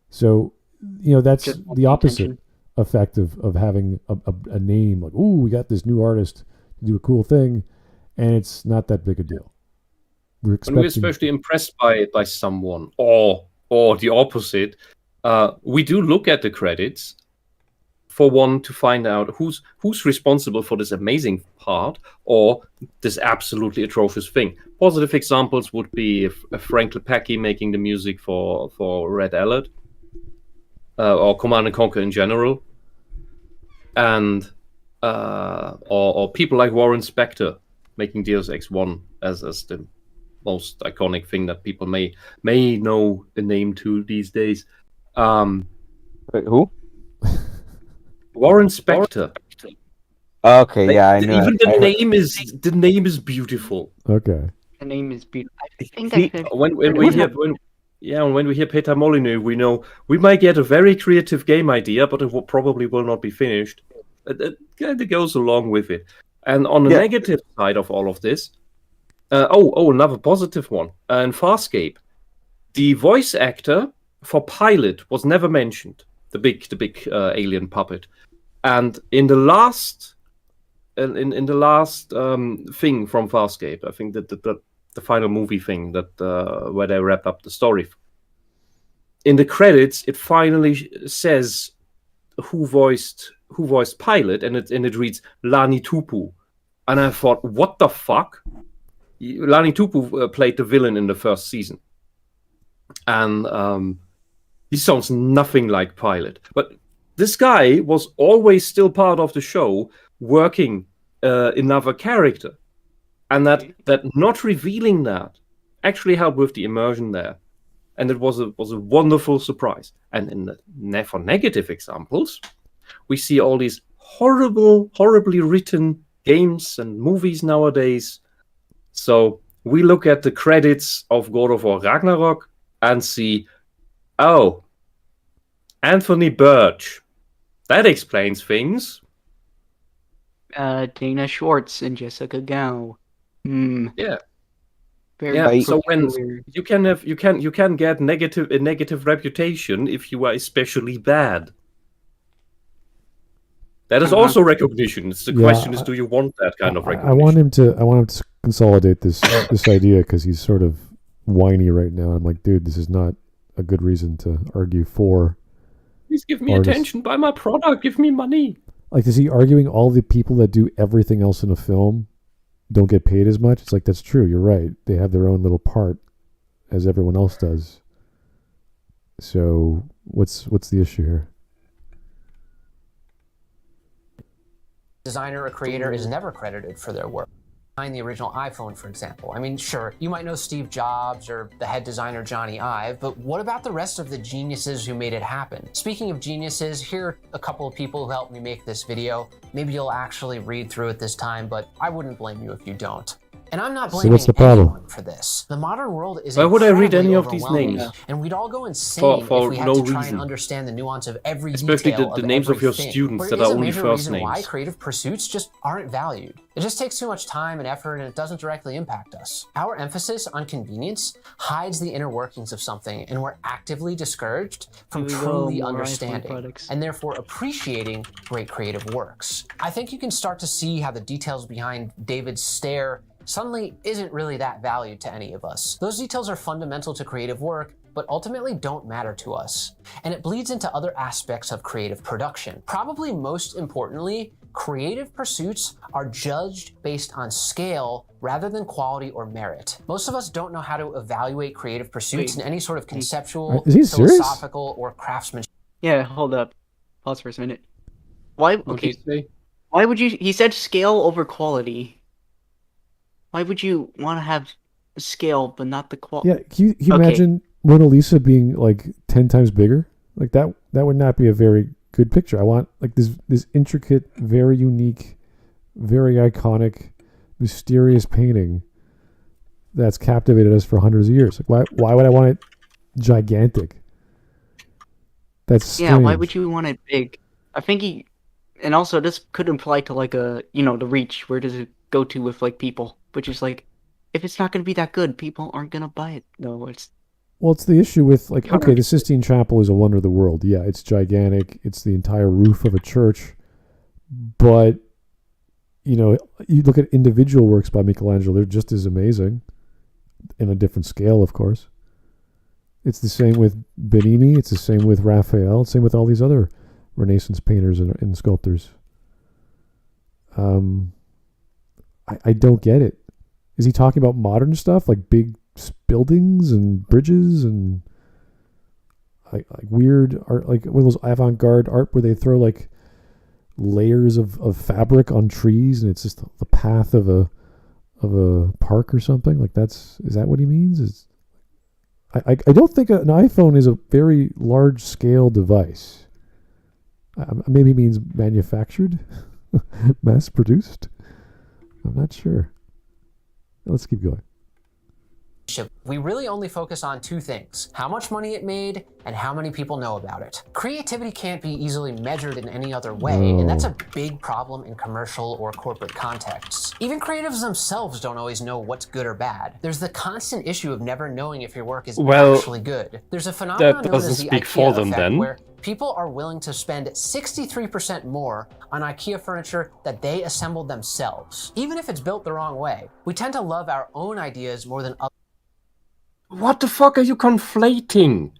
So, that's the opposite effect of having a name. Like, ooh, we got this new artist to do a cool thing, and it's not that big a deal. We're especially impressed by someone, or the opposite. We do look at the credits for one to find out who's responsible for this amazing part or this absolutely atrocious thing. Positive examples would be Frank Lepacki making the music for Red Alert or Command & Conquer in general, and or people like Warren Spector making Deus Ex 1 as the most iconic thing that people may know the name to these days. Wait, who? Warren Spector. Okay, yeah, I know. Even the name is beautiful. Okay. The name is beautiful. I think I could. When we hear Peter Molyneux, we know we might get a very creative game idea, but it probably will not be finished. It kind of goes along with it. And on the negative side of all of this, another positive one. In Farscape, the voice actor for Pilot was never mentioned. The big alien puppet, and in the last thing from Farscape, I think that the final movie thing that where they wrap up the story. In the credits, it finally says who voiced Pilot, and it reads Lani Tupu, and I thought, what the fuck? Lani Tupu played the villain in the first season, and he sounds nothing like Pilot. But this guy was always still part of the show, working another character. And that not revealing that actually helped with the immersion there. And it was a wonderful surprise. And for negative examples, we see all these horribly written games and movies nowadays. So we look at the credits of God of War Ragnarok and see, oh, Anthony Birch. That explains things. Dana Schwartz and Jessica Gao. Yeah. Very so when you can get a negative reputation if you are especially bad. That is also recognition. The question is, do you want that kind of recognition? I want him to consolidate this idea, because he's sort of whiny right now. I'm like, dude, this is not a good reason to argue for. Please give me attention, buy my product, give me money. Like, is he arguing all the people that do everything else in a film don't get paid as much? It's like, that's true, you're right. They have their own little part, as everyone else does. So, what's the issue here? Designer or creator is never credited for their work. Behind the original iPhone, for example. I mean, sure, you might know Steve Jobs or the head designer Johnny Ive, but what about the rest of the geniuses who made it happen? Speaking of geniuses, here are a couple of people who helped me make this video. Maybe you'll actually read through it this time, but I wouldn't blame you if you don't. And I'm not blaming anyone for this. The modern world is why would I read any of these names? And we'd all go insane if we had to try and understand the nuance of every detail. Especially the names of your students that are only first names. Why creative pursuits just aren't valued. It just takes too much time and effort, and it doesn't directly impact us. Our emphasis on convenience hides the inner workings of something, and we're actively discouraged from truly understanding and therefore appreciating great creative works. I think you can start to see how the details behind David's stare suddenly isn't really that valued to any of us. Those details are fundamental to creative work, but ultimately don't matter to us. And it bleeds into other aspects of creative production. Probably most importantly, creative pursuits are judged based on scale rather than quality or merit. Most of us don't know how to evaluate creative pursuits in any sort of conceptual, philosophical, or craftsmanship. Yeah, hold up. Pause for a minute. Why? Okay. Why would you? He said scale over quality. Why would you want to have scale but not the quality? Yeah, can you imagine Mona Lisa being like 10 times bigger? Like that would not be a very good picture. I want like this intricate, very unique, very iconic, mysterious painting that's captivated us for hundreds of years. Like why would I want it gigantic? That's strange. Yeah, why would you want it big? I think and also this could imply to like the reach. Where does it go to with like people? Which is like, if it's not going to be that good, people aren't going to buy it. No, it's the issue with like, okay, the Sistine Chapel is a wonder of the world. Yeah, it's gigantic. It's the entire roof of a church. But, you look at individual works by Michelangelo, they're just as amazing in a different scale, of course. It's the same with Bernini. It's the same with Raphael. Same with all these other Renaissance painters and sculptors. I don't get it. Is he talking about modern stuff like big buildings and bridges and like weird art, like one of those avant-garde art where they throw like layers of fabric on trees and it's just the path of a park or something? Like is that what he means? I don't think an iPhone is a very large scale device. Maybe it means manufactured, mass produced. I'm not sure. Let's keep going. We really only focus on two things: how much money it made and how many people know about it. Creativity can't be easily measured in any other way, and that's a big problem in commercial or corporate contexts. Even creatives themselves don't always know what's good or bad. There's the constant issue of never knowing if your work is actually good. There's a phenomenon known as the IKEA effect, where people are willing to spend 63% more on IKEA furniture that they assembled themselves, even if it's built the wrong way. We tend to love our own ideas more than others. What the fuck are you conflating?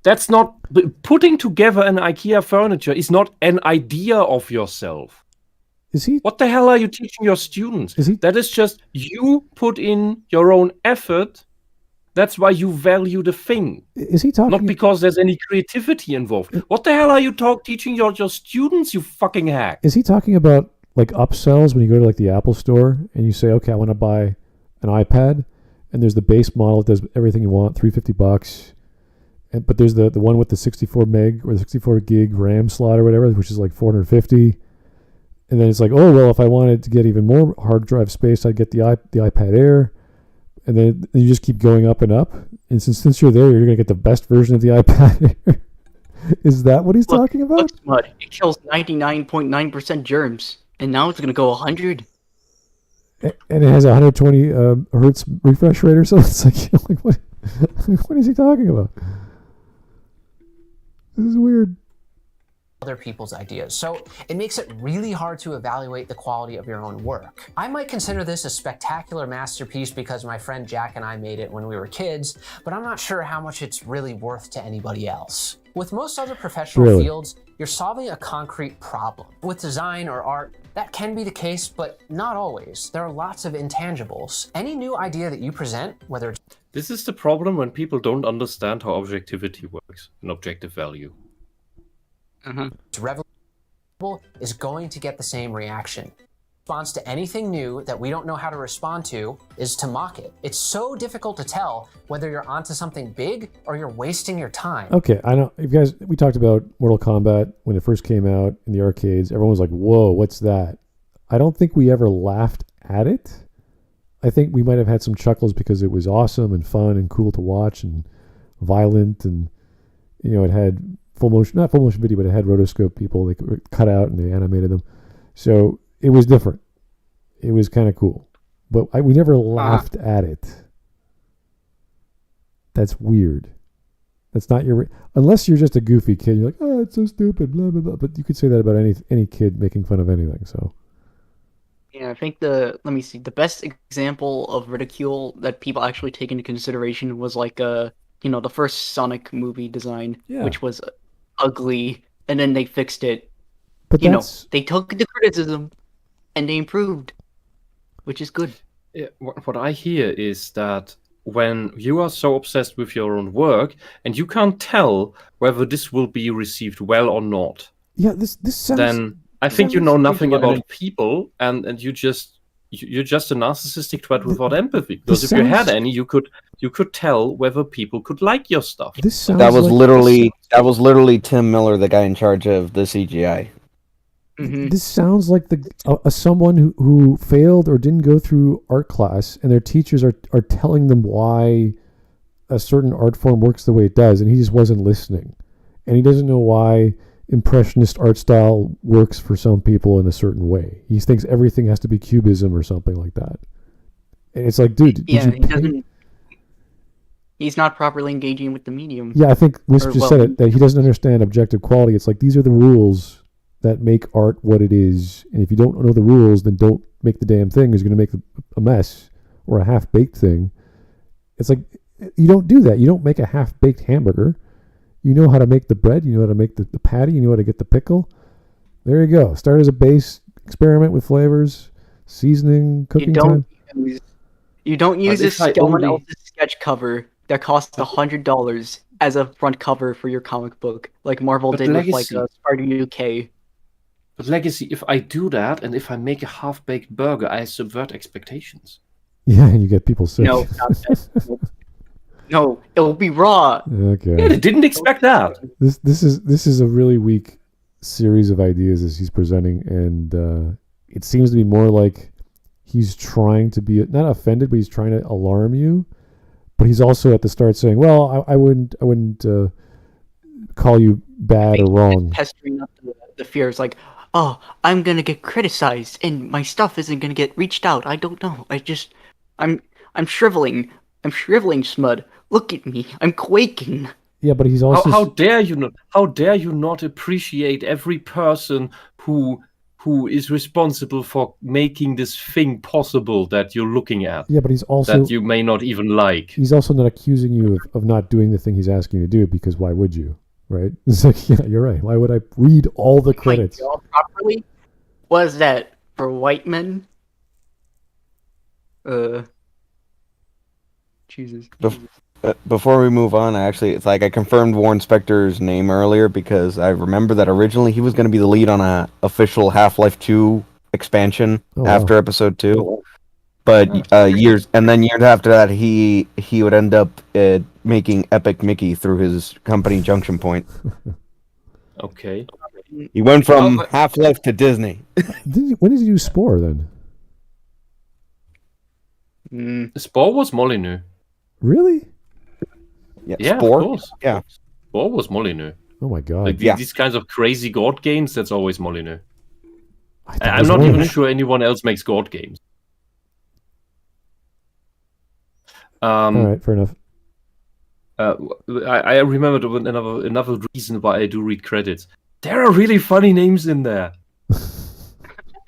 That's not... Putting together an IKEA furniture is not an idea of yourself. Is he? What the hell are you teaching your students? Is he? That is just you put in your own effort. That's why you value the thing. Is he talking? Not because there's any creativity involved. What the hell are you teaching your students, you fucking hack? Is he talking about like upsells when you go to like the Apple store and you say, okay, I want to buy an iPad, and there's the base model that does everything you want, $350, but there's the one with the 64 meg or the 64 gig RAM slot or whatever, which is like $450. And then it's like, oh well, if I wanted to get even more hard drive space, I'd get the iPad Air. And then you just keep going up and up. And since you're there, you're going to get the best version of the iPad Air. Is that what he's talking about? Look, Smud, it kills 99.9% germs, and now it's going to go 100. And it has 120 hertz refresh rate or something. It's like what is he talking about? This is weird. Other people's ideas. So it makes it really hard to evaluate the quality of your own work. I might consider this a spectacular masterpiece because my friend Jack and I made it when we were kids, but I'm not sure how much it's really worth to anybody else. With most other professional fields, you're solving a concrete problem. With design or art, that can be the case, but not always. There are lots of intangibles. Any new idea that you present, whether it's... This is the problem when people don't understand how objectivity works and objective value. It's revolutionary, is going to get the same reaction. Response to anything new that we don't know how to respond to is to mock it. It's so difficult to tell whether you're onto something big or you're wasting your time. Okay, I know. You guys, we talked about Mortal Kombat when it first came out in the arcades. Everyone was like, whoa, what's that? I don't think we ever laughed at it. I think we might have had some chuckles because it was awesome and fun and cool to watch and violent, and it had not full motion video, but it had rotoscope people. They could cut out and they animated them. So it was different. It was kind of cool. But we never laughed at it. That's weird. That's not unless you're just a goofy kid. You're like, oh, it's so stupid, blah, blah, blah. But you could say that about any kid making fun of anything. So. Yeah, I think the best example of ridicule that people actually take into consideration was like the first Sonic movie design, which was ugly, and then they fixed it. But they took the criticism and they improved, which is good. Yeah, what I hear is that when you are so obsessed with your own work and you can't tell whether this will be received well or not, this sounds... then I think you know nothing about people, and you're just a narcissistic twat without empathy. Because if you had any, you could tell whether people could like your stuff. That was literally Tim Miller, the guy in charge of the CGI. This sounds like someone who failed or didn't go through art class, and their teachers are telling them why a certain art form works the way it does, and he just wasn't listening, and he doesn't know why Impressionist art style works for some people in a certain way. He thinks everything has to be cubism or something like that. And it's like, dude, he's not properly engaging with the medium. Yeah, I think Whisp just said it, that he doesn't understand objective quality. It's like, these are the rules that make art what it is. And if you don't know the rules, then don't make the damn thing. It's going to make a mess or a half-baked thing. It's like, you don't do that. You don't make a half-baked hamburger. You know how to make the bread. You know how to make the patty. You know how to get the pickle. There you go. Start as a base. Experiment with flavors, seasoning, cooking time. You don't use someone else's sketch cover that costs $100 as a front cover for your comic book, like Marvel did with like Spider UK. But Legacy, if I do that, and if I make a half-baked burger, I subvert expectations. Yeah, and you get people sick. No, not that. No, it will be raw. Okay. Yeah, they didn't expect that. This is a really weak series of ideas as he's presenting, and it seems to be more like he's trying to be not offended, but he's trying to alarm you. But he's also at the start saying, "Well, I wouldn't call you bad or wrong." Pestering up the fears, like, "Oh, I'm gonna get criticized, and my stuff isn't gonna get reached out. I don't know. I'm shriveling. I'm shriveling, Smud. Look at me. I'm quaking." Yeah, but he's also how dare you not? How dare you not appreciate every person who is responsible for making this thing possible that you're looking at? Yeah, but he's also that you may not even like. He's also not accusing you of not doing the thing he's asking you to do, because why would you? Right? It's like, yeah, you're right. Why would I read all the credits? Properly? Was that for white men? Jesus. Before we move on, it's like I confirmed Warren Spector's name earlier because I remember that originally he was going to be the lead on a official Half-Life 2 expansion after Episode 2. But years after that, he would end up making Epic Mickey through his company Junction Point. Okay. He went from Half-Life to Disney. When did he do Spore then? Spore was Molyneux. Really? Yeah, Spore? Of course. Yeah. Spore was Molyneux. Oh my god. Like these kinds of crazy God games, that's always Molyneux. I'm not even sure anyone else makes God games. All right, fair enough. I remembered another reason why I do read credits. There are really funny names in there.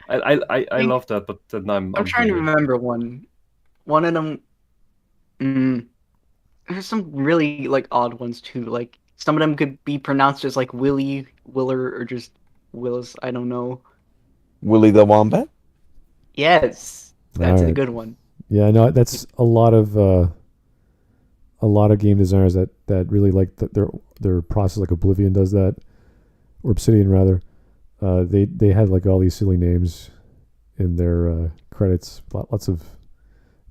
I love that, but then I'm trying to remember one. One of them. There's some really like odd ones too. Like some of them could be pronounced as like Willie, Willer, or just Willis. I don't know. Willie the Wombat? Yes, that's a good one. Yeah, no, that's a lot of game designers that really like their process, like Oblivion does that, or Obsidian rather. They had like all these silly names in their credits, lots of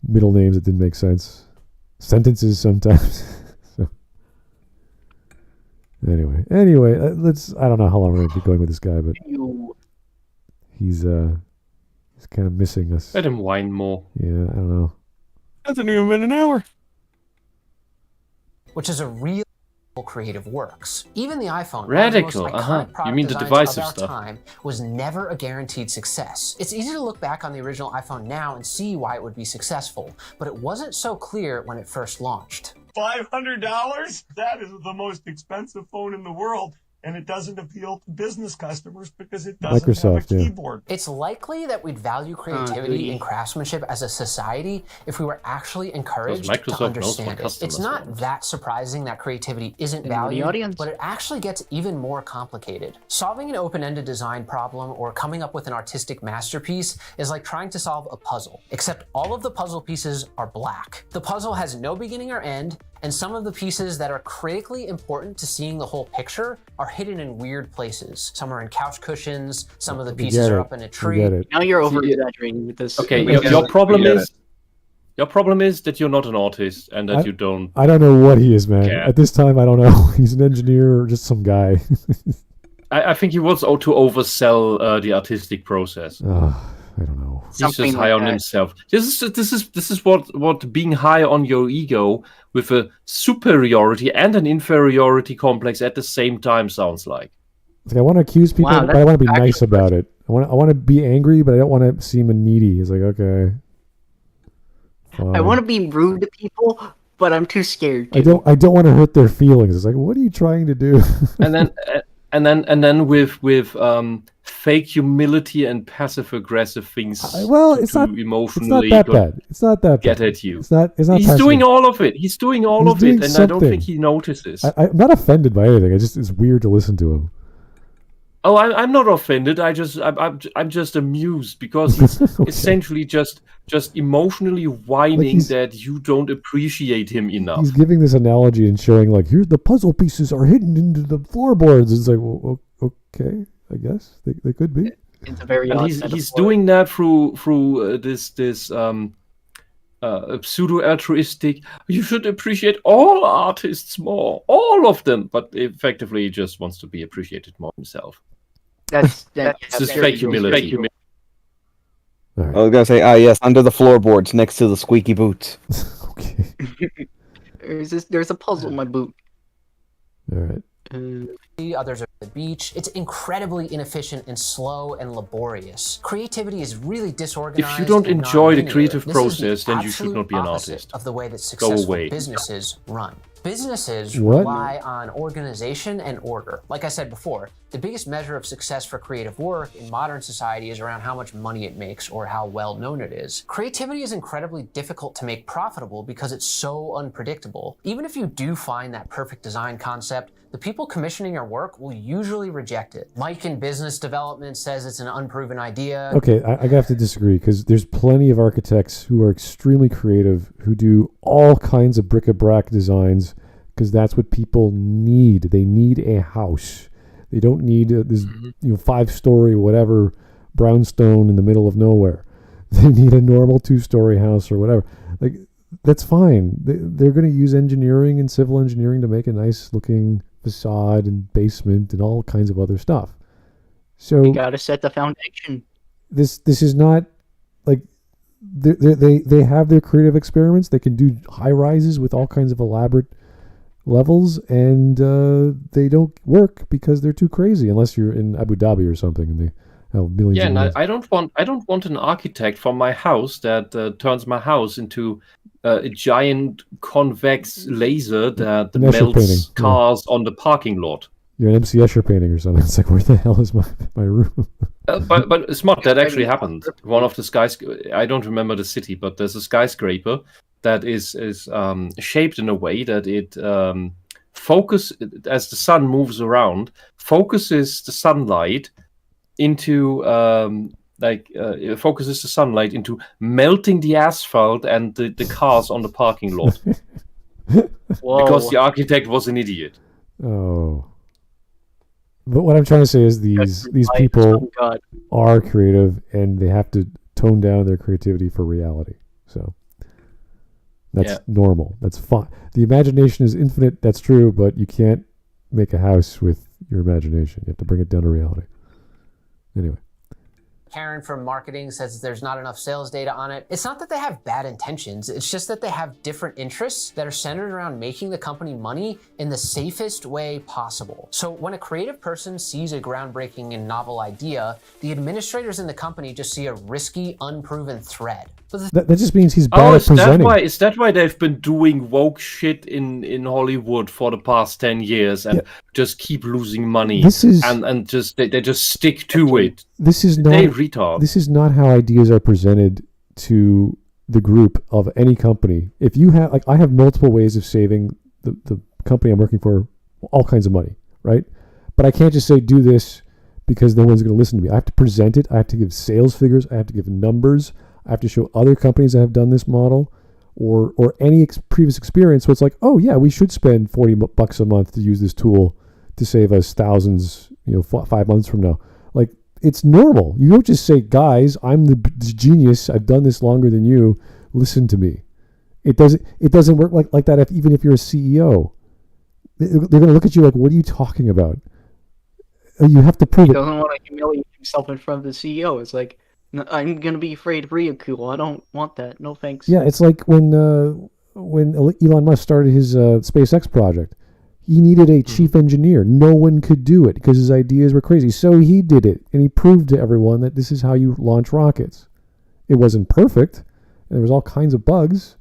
middle names that didn't make sense, sentences sometimes. So anyway, let's. I don't know how long we're going to be going with this guy, but he's kind of missing us. Let him whine more. Yeah, I don't know. Hasn't even been an hour. Which is a real creative works. Even the iPhone, radical. You mean the divisive stuff? Time, was never a guaranteed success. It's easy to look back on the original iPhone now and see why it would be successful, but it wasn't so clear when it first launched. $500? That is the most expensive phone in the world. And it doesn't appeal to business customers because it doesn't have a keyboard. It's likely that we'd value creativity and craftsmanship as a society if we were actually encouraged to understand it. It's not that surprising that creativity isn't valued, but it actually gets even more complicated. Solving an open-ended design problem or coming up with an artistic masterpiece is like trying to solve a puzzle, except all of the puzzle pieces are black. The puzzle has no beginning or end, and some of the pieces that are critically important to seeing the whole picture are hidden in weird places. Some are in couch cushions, some of the pieces are up in a tree. Now you're over-exaggerating with this. Okay, your problem is that you're not an artist and that you don't... I don't know what he is, man. At this time, I don't know. He's an engineer or just some guy. I think he wants to oversell the artistic process. I don't know. He's just high on himself. This is what being high on your ego with a superiority and an inferiority complex at the same time sounds like. It's like I want to accuse people, but I want to be nice about it. I want to be angry, but I don't want to seem needy. It's like, okay. Fine. I want to be rude to people, but I'm too scared. I don't want to hurt their feelings. It's like, what are you trying to do? and And then with fake humility and passive aggressive things. It's not that bad. It's not that bad. Get at you. It's not. He's doing all of it. He's doing all of it, and something. I don't think he notices. I'm not offended by anything. It's weird to listen to him. Oh, I'm not offended. I'm just amused because he's essentially just emotionally whining that you don't appreciate him enough. He's giving this analogy and showing like, here's the puzzle pieces are hidden into the floorboards. It's like, well, okay, I guess they could be. It's a very he's doing that through this pseudo-altruistic. You should appreciate all artists more, all of them, but effectively he just wants to be appreciated more himself. That's fake humility. Right. I was gonna say, yes, under the floorboards next to the squeaky boots. Okay. There's a puzzle in my boot. All right. Others are at the beach. It's incredibly inefficient and slow and laborious. Creativity is really disorganized. If you don't enjoy the creative process, then you should not be an artist. Of the way that successful businesses run. Businesses rely on organization and order. Like I said before, the biggest measure of success for creative work in modern society is around how much money it makes or how well known it is. Creativity is incredibly difficult to make profitable because it's so unpredictable. Even if you do find that perfect design concept, the people commissioning your work will usually reject it. Mike in business development says it's an unproven idea. Okay, I have to disagree because there's plenty of architects who are extremely creative who do all kinds of bric-a-brac designs because that's what people need. They need a house. They don't need this 5-story whatever brownstone in the middle of nowhere. They need a normal 2-story house or whatever. Like, that's fine. They're going to use engineering and civil engineering to make a nice looking facade and basement and all kinds of other stuff. So you gotta set the foundation. This is not like they have their creative experiments. They can do high rises with all kinds of elaborate levels, and they don't work because they're too crazy. Unless you're in Abu Dhabi or something, and they have millions. Yeah, and I don't want an architect for my house that turns my house into a giant convex laser that melts cars on the parking lot. You're an MC Escher painting or something. It's like, where the hell is my room? But Smart, that actually happened. One of the I don't remember the city, but there's a skyscraper that is shaped in a way that it as the sun moves around, focuses the sunlight into focuses the sunlight into melting the asphalt and the cars on the parking lot. Because the architect was an idiot. Oh. But what I'm trying to say is these people are creative and they have to tone down their creativity for reality. So that's normal. That's fine. The imagination is infinite. That's true, but you can't make a house with your imagination. You have to bring it down to reality. Anyway. Karen from marketing says there's not enough sales data on it. It's not that they have bad intentions. It's just that they have different interests that are centered around making the company money in the safest way possible. So when a creative person sees a groundbreaking and novel idea, the administrators in the company just see a risky, unproven thread. That just means he's bad at presenting. Is that why they've been doing woke shit in Hollywood for the past 10 years and just keep losing money and just they just stick to it? This is not how ideas are presented to the group of any company. If you have, I have multiple ways of saving the company I'm working for all kinds of money, right? But I can't just say do this because no one's going to listen to me. I have to present it. I have to give sales figures. I have to give numbers. I have to show other companies that have done this model or any previous experience. So it's like, oh yeah, we should spend $40 a month to use this tool to save us thousands, 5 months from now. Like, it's normal. You don't just say, guys, I'm the genius. I've done this longer than you. Listen to me. It doesn't work like that. Even if you're a CEO, they're going to look at you like, what are you talking about? You have to prove it. He doesn't want to humiliate himself in front of the CEO. It's like, I'm going to be afraid of ridicule. I don't want that. No thanks. Yeah, it's like when Elon Musk started his SpaceX project. He needed a chief engineer. No one could do it because his ideas were crazy. So he did it, and he proved to everyone that this is how you launch rockets. It wasn't perfect, and there was all kinds of bugs,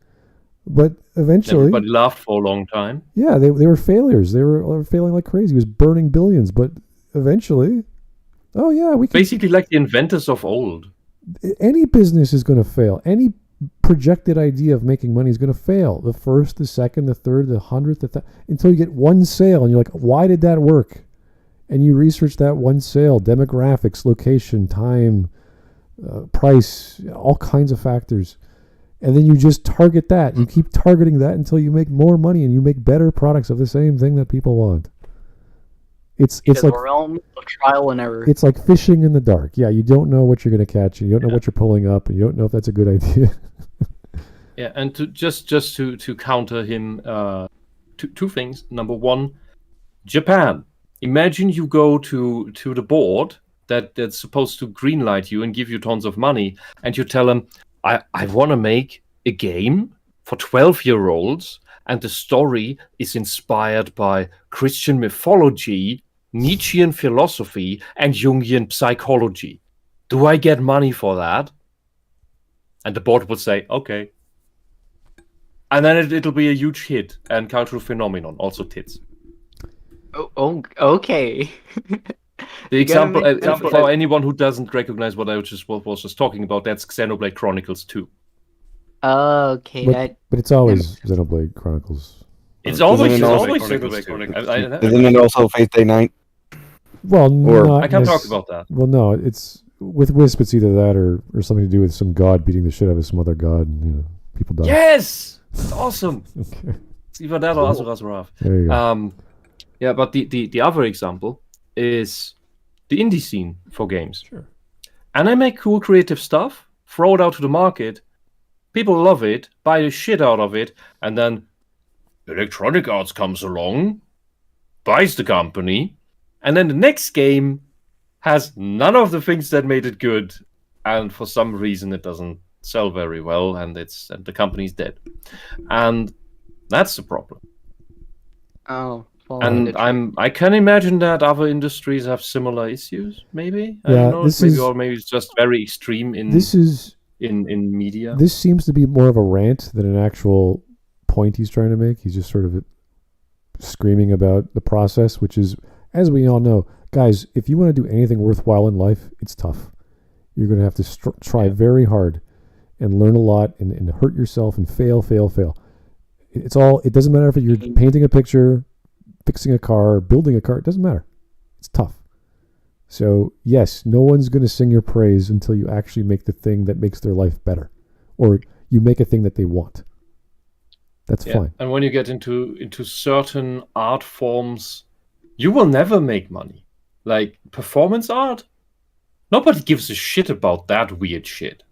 but eventually... Everybody laughed for a long time. Yeah, they were failures. They were failing like crazy. He was burning billions, but eventually. Oh yeah, we can... basically like the inventors of old. Any business is going to fail. Any projected idea of making money is going to fail. The first, the second, the third, the 100th, until you get one sale, and you're like, why did that work? And you research that one sale, demographics, location, time, price, all kinds of factors. And then you just target that. You keep targeting that until you make more money and you make better products of the same thing that people want. It's like a realm of trial and error. It's like fishing in the dark. Yeah, you don't know what you're going to catch, and you don't know what you're pulling up, and you don't know if that's a good idea. Yeah, and to just to counter him, two things. Number one, Japan. Imagine you go to the board that's supposed to greenlight you and give you tons of money, and you tell them, I want to make a game for 12-year-olds, and the story is inspired by Christian mythology, Nietzschean philosophy, and Jungian psychology. Do I get money for that? And the board would say, okay. And then it'll be a huge hit and cultural phenomenon, also tits. Oh okay. The example for anyone who doesn't recognize what I was just talking about, that's Xenoblade Chronicles 2. Okay, but it's always Xenoblade Chronicles. It's always Xenoblade Chronicles. Isn't it also Fate Day Night? Well, I can't talk about that. Well, no, it's with Whisp. It's either that or something to do with some god beating the shit out of some other god, and people die. Yes, it's awesome. Okay. It's either that or Azuras Wrath. There you go. Yeah, but the other example is the indie scene for games. Sure. And I make cool creative stuff, throw it out to the market. People love it, buy the shit out of it, and then Electronic Arts comes along, buys the company, and then the next game has none of the things that made it good, and for some reason it doesn't sell very well, and the company's dead. And that's the problem. Oh. And I can imagine that other industries have similar issues, maybe. I don't know, or maybe it's just very extreme in media. This seems to be more of a rant than an actual point he's trying to make. He's just sort of screaming about the process, which is, as we all know, guys, if you want to do anything worthwhile in life, it's tough. You're going to have to try very hard and learn a lot and hurt yourself and fail. It doesn't matter if you're painting a picture, fixing a car, building a car, it doesn't matter. It's tough. So, yes, no one's going to sing your praise until you actually make the thing that makes their life better. Or you make a thing that they want. That's fine. And when you get into certain art forms, you will never make money. Like performance art, nobody gives a shit about that weird shit.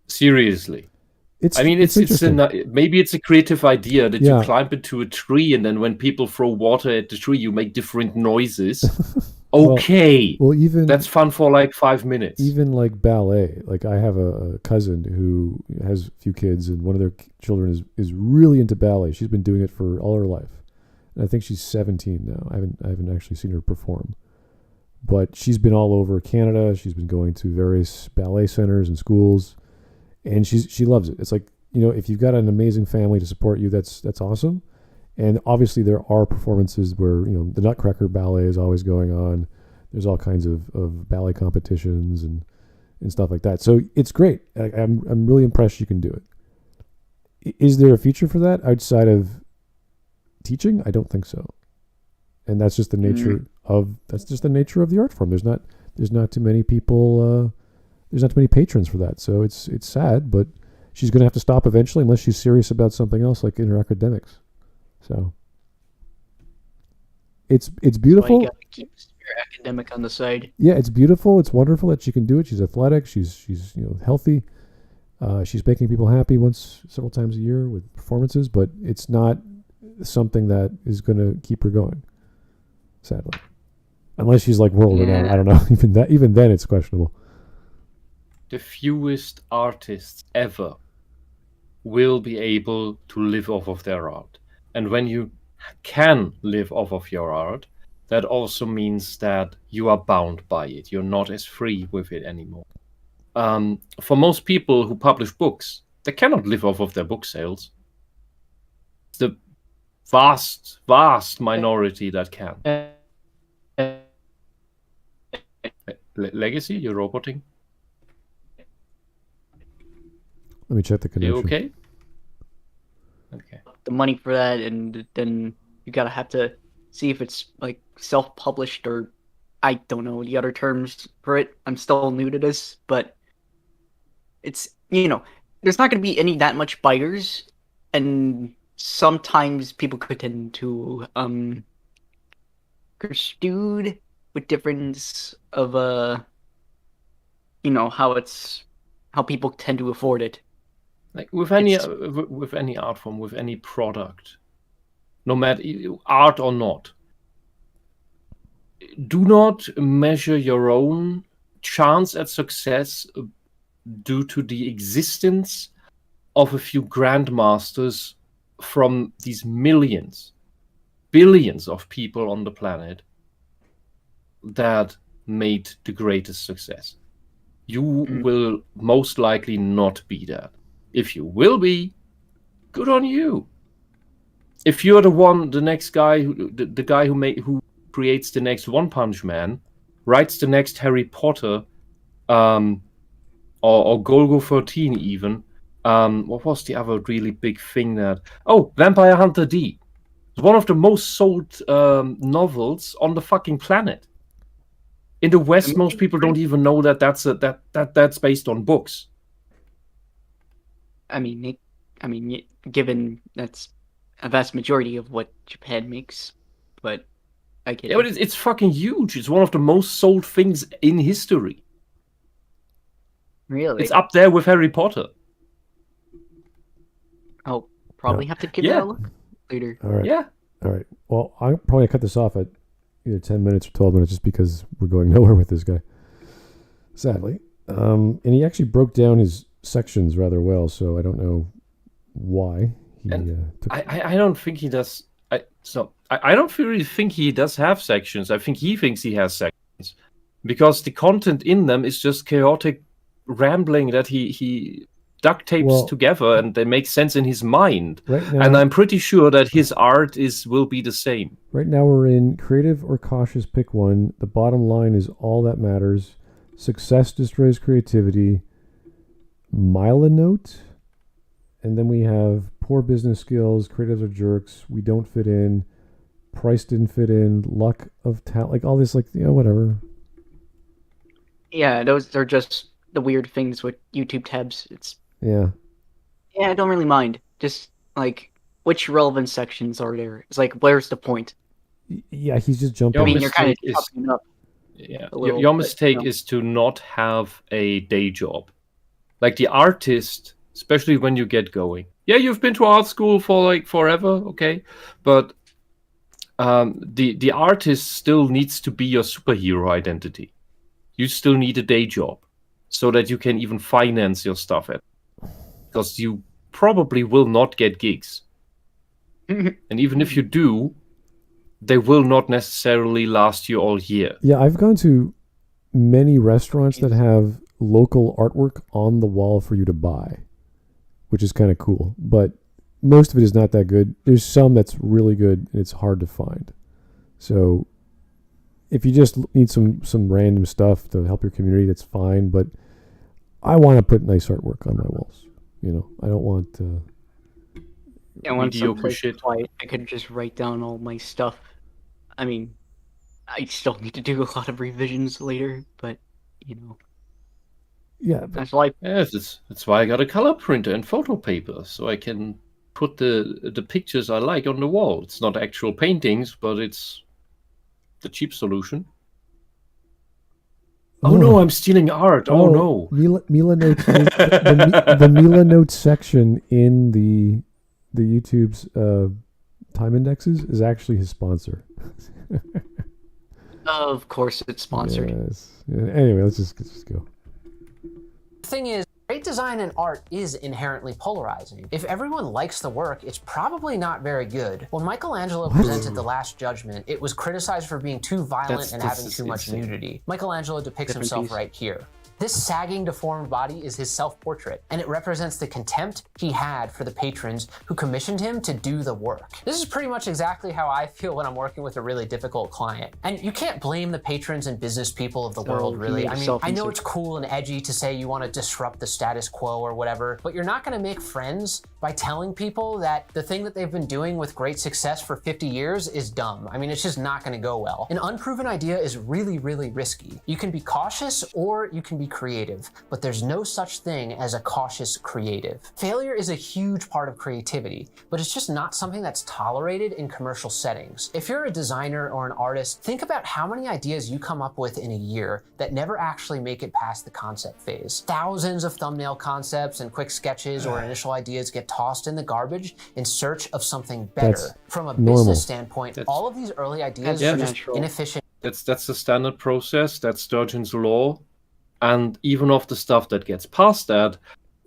Seriously. Maybe it's a creative idea that you climb into a tree, and then when people throw water at the tree, you make different noises. Okay. Well, even that's fun for like 5 minutes. Even like ballet. Like I have a cousin who has a few kids, and one of their children is really into ballet. She's been doing it for all her life. And I think she's 17 now. I haven't actually seen her perform. But she's been all over Canada. She's been going to various ballet centers and schools. And she loves it. It's like, if you've got an amazing family to support you, that's awesome. And obviously there are performances where, the Nutcracker Ballet is always going on. There's all kinds of ballet competitions and stuff like that. So it's great. I'm really impressed you can do it. Is there a future for that outside of teaching? I don't think so. And that's just the nature of the art form. There's not too many people. There's not too many patrons for that, so it's sad, but she's going to have to stop eventually unless she's serious about something else like in her academics. So it's beautiful. So you got to keep your academic on the side. Yeah, it's beautiful. It's wonderful that she can do it. She's athletic. She's healthy. She's making people happy several times a year with performances, but it's not something that is going to keep her going. Sadly, unless she's like world renowned. I don't know. Even then, it's questionable. The fewest artists ever will be able to live off of their art. And when you can live off of your art, that also means that you are bound by it. You're not as free with it anymore. For most people who publish books, they cannot live off of their book sales. The vast minority that can. Legacy, you're roboting. Let me check the connection. You okay? Okay. The money for that, and then you gotta have to see if it's like self-published or I don't know the other terms for it. I'm still new to this, but it's there's not gonna be that much buyers, and sometimes people could tend to skewed with difference of how people tend to afford it. Like with any art form, with any product, no matter art or not, do not measure your own chance at success due to the existence of a few grandmasters from these millions, billions of people on the planet that made the greatest success. You will most likely not be that. If you will be, good on you. If you're the next guy, the guy who creates the next One Punch Man, writes the next Harry Potter, or Golgo 13 even. What was the other really big thing Vampire Hunter D. It's one of the most sold novels on the fucking planet. In the West, most people don't even know that that's based on books. I mean, given that's a vast majority of what Japan makes, but I get it. But it's fucking huge. It's one of the most sold things in history. Really? It's up there with Harry Potter. I'll probably have to give that a look later. All right. Yeah. All right. Well, I'm probably going to cut this off at either 10 minutes or 12 minutes just because we're going nowhere with this guy. Sadly. And he actually broke down his sections rather well, so I don't know why he took... I don't think he does. I don't really think he does have sections. I think he thinks he has sections because the content in them is just chaotic rambling that he duct tapes together, and they make sense in his mind. Right now, and I'm pretty sure that his art will be the same. Right now we're in creative or cautious, pick one. The bottom line is all that matters. Success destroys creativity. Milanote. And then we have poor business skills, creatives are jerks, we don't fit in, price didn't fit in, luck of talent, like all this, whatever. Yeah, those are just the weird things with YouTube tabs. Yeah, I don't really mind. Just which relevant sections are there? It's where's the point? Yeah, he's just jumping. You're kind of chopping up. Yeah, your mistake is to not have a day job. Like the artist, especially when you get going. Yeah, you've been to art school for forever, okay, but the artist still needs to be your superhero identity. You still need a day job so that you can even finance your stuff because you probably will not get gigs. And even if you do, they will not necessarily last you all year. Yeah, I've gone to many restaurants that have local artwork on the wall for you to buy, which is kind of cool, but most of it is not that good. There's some that's really good and it's hard to find. So if you just need some random stuff to help your community, that's fine, but I want to put nice artwork on my walls. I don't want to... I want some shit. I could just write down all my stuff. I mean, I still need to do a lot of revisions later, but yeah, that's life. Yes, that's why I got a color printer and photo paper, so I can put the pictures I like on the wall. It's not actual paintings, but it's the cheap solution. Oh no, I'm stealing art. Oh no. Milanote, the Milanote section in the YouTube's time indexes is actually his sponsor. Of course it's sponsored. Yes. Anyway, let's just go. The thing is, great design and art is inherently polarizing. If everyone likes the work, it's probably not very good. When Michelangelo presented The Last Judgment, it was criticized for being too violent and having too much nudity. Michelangelo depicts himself right here. This sagging, deformed body is his self-portrait, and it represents the contempt he had for the patrons who commissioned him to do the work. This is pretty much exactly how I feel when I'm working with a really difficult client. And you can't blame the patrons and business people of the world, really. I mean, I know it's cool and edgy to say you want to disrupt the status quo or whatever, but you're not going to make friends by telling people that the thing that they've been doing with great success for 50 years is dumb. I mean, it's just not going to go well. An unproven idea is really, really risky. You can be cautious or you can be creative, but there's no such thing as a cautious creative. Failure is a huge part of creativity, but it's just not something that's tolerated in commercial settings. If you're a designer or an artist, think about how many ideas you come up with in a year that never actually make it past the concept phase. Thousands of thumbnail concepts and quick sketches or initial ideas get tossed in the garbage in search of something better. From a business standpoint, all of these early ideas are just inefficient. That's the standard process. That's Sturgeon's law. And even of the stuff that gets past that,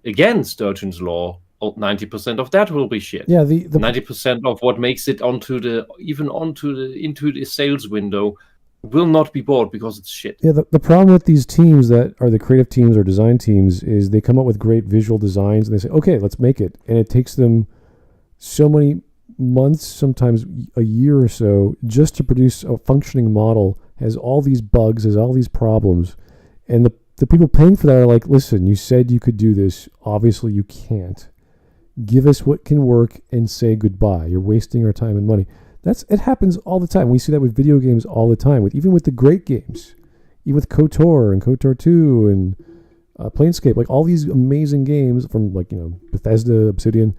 again, Sturgeon's law, 90% of that will be shit. Yeah, the 90% of what makes it into the sales window will not be bought because it's shit. Yeah, the problem with these teams that are the creative teams or design teams is they come up with great visual designs and they say, okay, let's make it. And it takes them so many months, sometimes a year or so, just to produce a functioning model, has all these bugs, has all these problems. And the people paying for that are like, listen, you said you could do this. Obviously you can't. Give us what can work and say goodbye. You're wasting our time and money. It happens all the time. We see that with video games all the time, even with the great games, even with KOTOR and KOTOR 2 and Planescape, like all these amazing games from Bethesda, Obsidian,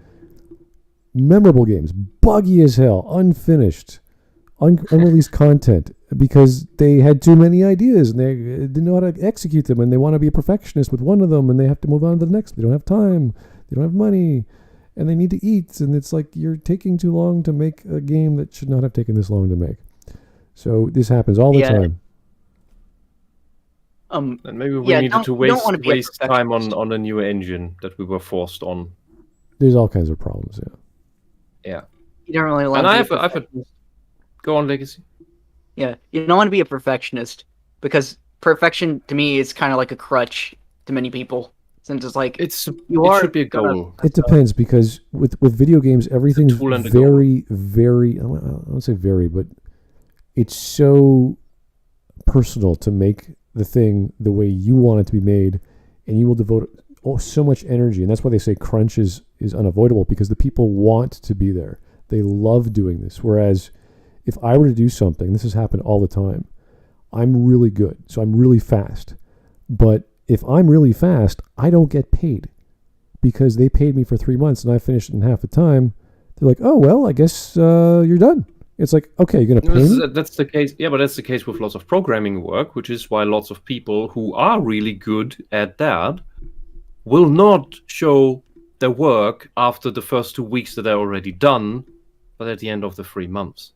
memorable games, buggy as hell, unfinished, unreleased content because they had too many ideas and they didn't know how to execute them, and they want to be a perfectionist with one of them and they have to move on to the next. They don't have time, they don't have money, and they need to eat, and it's like you're taking too long to make a game that should not have taken this long to make. So this happens all the time. And maybe we needed to waste time on a new engine that we were forced on. There's all kinds of problems, yeah. You don't really want to go on, Legacy. Yeah, you don't want to be a perfectionist because perfection to me is kind of like a crutch to many people. Since it's like it should be a goal. It depends because with video games, everything's very, very, I don't say very, but it's so personal to make the thing the way you want it to be made, and you will devote so much energy. And that's why they say crunch is unavoidable, because the people want to be there. They love doing this. Whereas if I were to do something, this has happened all the time, I'm really good, so I'm really fast. But if I'm really fast, I don't get paid because they paid me for 3 months and I finished it in half the time. They're like, oh, well, I guess you're done. It's like, okay, you're going to pay me? That's the case. Yeah, but that's the case with lots of programming work, which is why lots of people who are really good at that will not show their work after the first 2 weeks that they're already done, but at the end of the 3 months.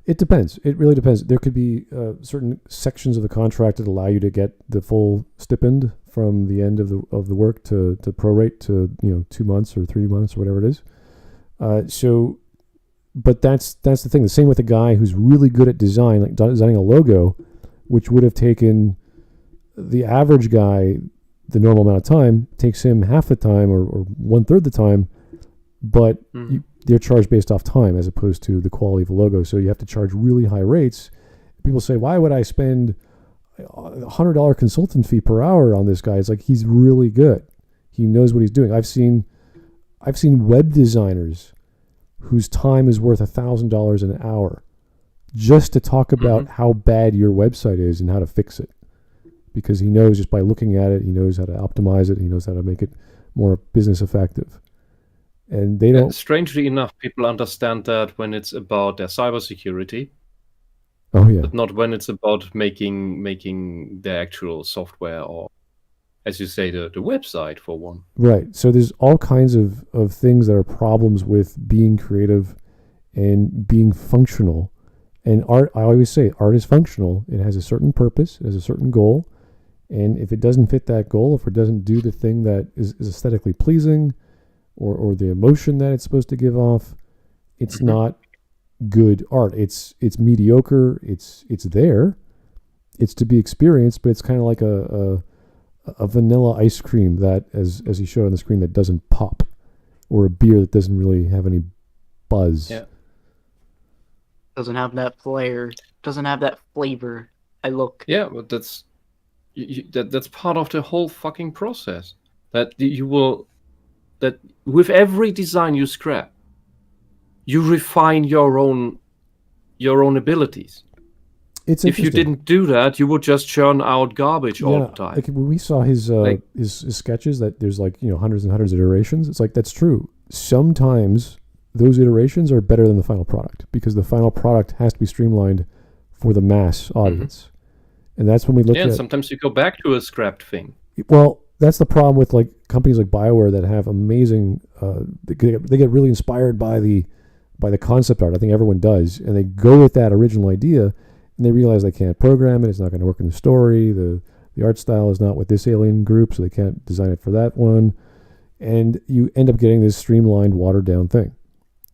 It depends. It really depends. There could be certain sections of the contract that allow you to get the full stipend from the end of the work to prorate to 2 months or 3 months or whatever it is. But that's the thing. The same with a guy who's really good at design, like designing a logo, which would have taken the average guy the normal amount of time, takes him half the time or 1/3 the time, but they're charged based off time as opposed to the quality of the logo. So you have to charge really high rates. People say, why would I spend $100 consultant fee per hour on this guy? It's like, he's really good. He knows what he's doing. I've seen web designers whose time is worth $1,000 an hour just to talk about how bad your website is and how to fix it. Because he knows just by looking at it, he knows how to optimize it, he knows how to make it more business effective. And they don't. Strangely enough, people understand that when it's about their cybersecurity. Oh yeah. But not when it's about making the actual software or, as you say, the website for one. Right. So there's all kinds of things that are problems with being creative and being functional. And art, I always say, art is functional. It has a certain purpose, it has a certain goal. And if it doesn't fit that goal, if it doesn't do the thing that is aesthetically pleasing, or the emotion that it's supposed to give off, it's not good art. It's mediocre. It's there. It's to be experienced, but it's kind of like a vanilla ice cream that, as he showed on the screen, that doesn't pop, or a beer that doesn't really have any buzz. Yeah. Doesn't have that flair. Doesn't have that flavor. Yeah, but that's that's part of the whole fucking process. That with every design you scrap, you refine your own abilities. If you didn't do that, you would just churn out garbage all the time. Like when we saw his sketches, that there's like hundreds and hundreds of iterations. It's like, that's true. Sometimes those iterations are better than the final product, because the final product has to be streamlined for the mass audience. And that's when we look at... Yeah, sometimes you go back to a scrapped thing. Well, that's the problem with like companies like BioWare that have amazing... they get really inspired by the concept art. I think everyone does. And they go with that original idea, and they realize they can't program it. It's not going to work in the story. The art style is not with this alien group, so they can't design it for that one. And you end up getting this streamlined, watered-down thing,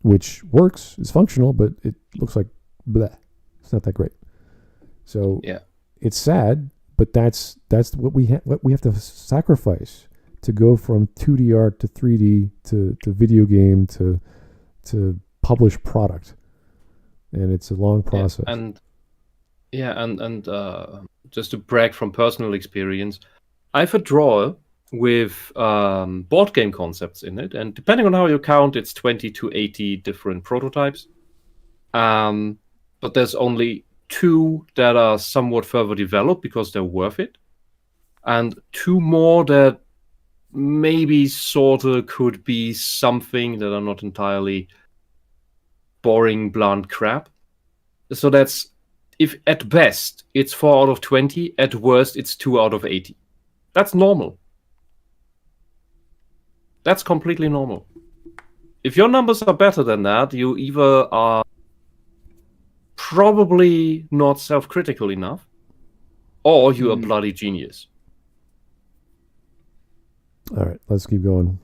which works, is functional, but it looks like bleh. It's not that great. So it's sad, but that's what we have to sacrifice to go from 2D art to 3D to video game to published product, and it's a long process. And just to brag from personal experience, I have a drawer with board game concepts in it, and depending on how you count, it's 20 to 80 different prototypes. But there's only 2 that are somewhat further developed because they're worth it, and 2 more that maybe sort of could be something that are not entirely boring, blunt crap. So that's, if at best it's 4 out of 20, at worst it's 2 out of 80. That's normal. That's completely normal. If your numbers are better than that, you either are probably not self-critical enough, or you are bloody genius. All right, let's keep going.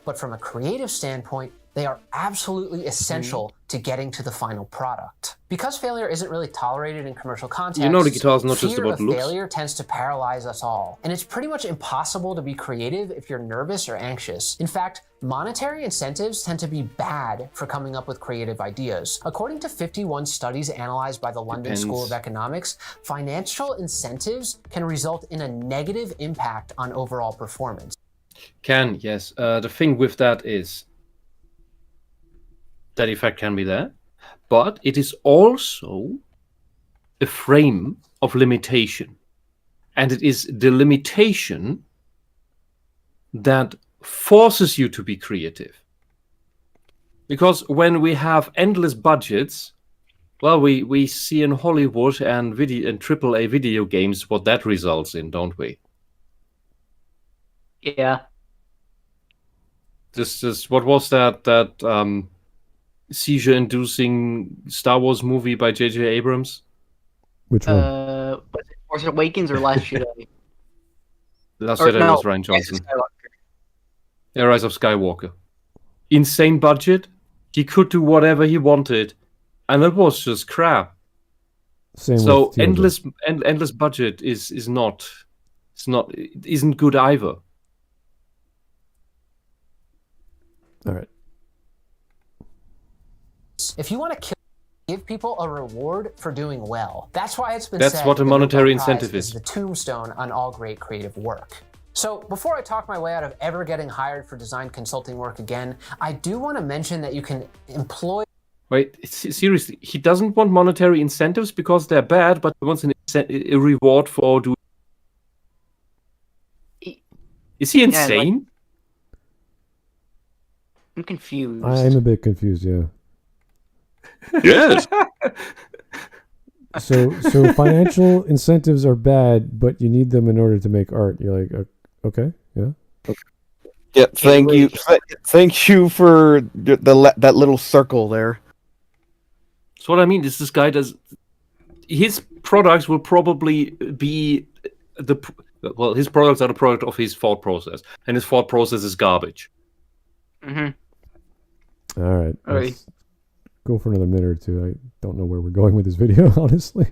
But from a creative standpoint, they are absolutely essential to getting to the final product. Because failure isn't really tolerated in commercial context, the guitar is not just about fear of looks. failure tends to paralyze us all. And it's pretty much impossible to be creative if you're nervous or anxious. In fact, monetary incentives tend to be bad for coming up with creative ideas. According to 51 studies analyzed by the London School of Economics, financial incentives can result in a negative impact on overall performance. Yes. The thing with that is that effect can be there, but it is also a frame of limitation. And it is the limitation that forces you to be creative. Because when we have endless budgets, well, we see in Hollywood and AAA video games what that results in, don't we? Yeah. Just what was that seizure-inducing Star Wars movie by J.J. Abrams? Which one? Was it Force Awakens or Last Jedi? Last Jedi was Rian Johnson. Yeah, Rise of Skywalker. Insane budget. He could do whatever he wanted, and it was just crap. So endless budget isn't good either. All right. If you want to give people a reward for doing well, that's why it's been said that's what a monetary incentive is the tombstone on all great creative work. So before I talk my way out of ever getting hired for design consulting work again, I do want to mention that you can employ... Wait, seriously, he doesn't want monetary incentives because they're bad, but he wants a reward for doing... Is he insane? I'm confused. I'm a bit confused, yeah. Yes. So financial incentives are bad, but you need them in order to make art. You're like, okay, yeah. Okay. Yeah, thank you for that little circle there. So what I mean is, this guy does... His products will probably be his products are the product of his thought process, and his thought process is garbage. Mm-hmm. All right. Let's go for another minute or two. I don't know where we're going with this video, honestly.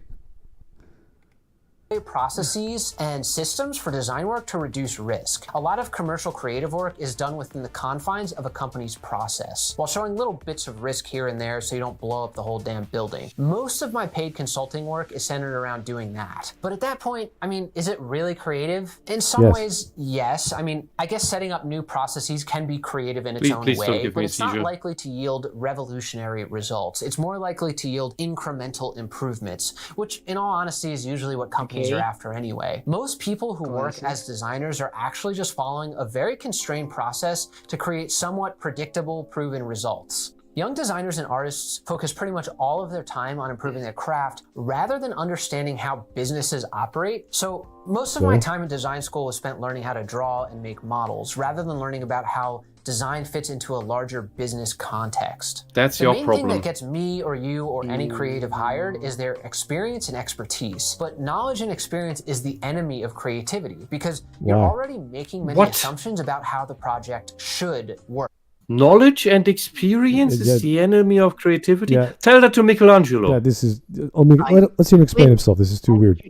processes and systems for design work to reduce risk. A lot of commercial creative work is done within the confines of a company's process, while showing little bits of risk here and there so you don't blow up the whole damn building. Most of my paid consulting work is centered around doing that. But at that point, I mean, is it really creative? In some ways, yes. I mean, I guess setting up new processes can be creative in its own way, but it's not likely to yield revolutionary results. It's more likely to yield incremental improvements, which in all honesty is usually what companies are after anyway. Most people who work as designers are actually just following a very constrained process to create somewhat predictable, proven results. Young designers and artists focus pretty much all of their time on improving their craft rather than understanding how businesses operate. So most of my time in design school was spent learning how to draw and make models rather than learning about how design fits into a larger business context. That's your problem. The main thing that gets me or you or any creative hired is their experience and expertise. But knowledge and experience is the enemy of creativity because you're already making many assumptions about how the project should work. Knowledge and experience is the enemy of creativity? Yeah. Tell that to Michelangelo. Yeah, this is... let's hear him explain himself. This is too weird.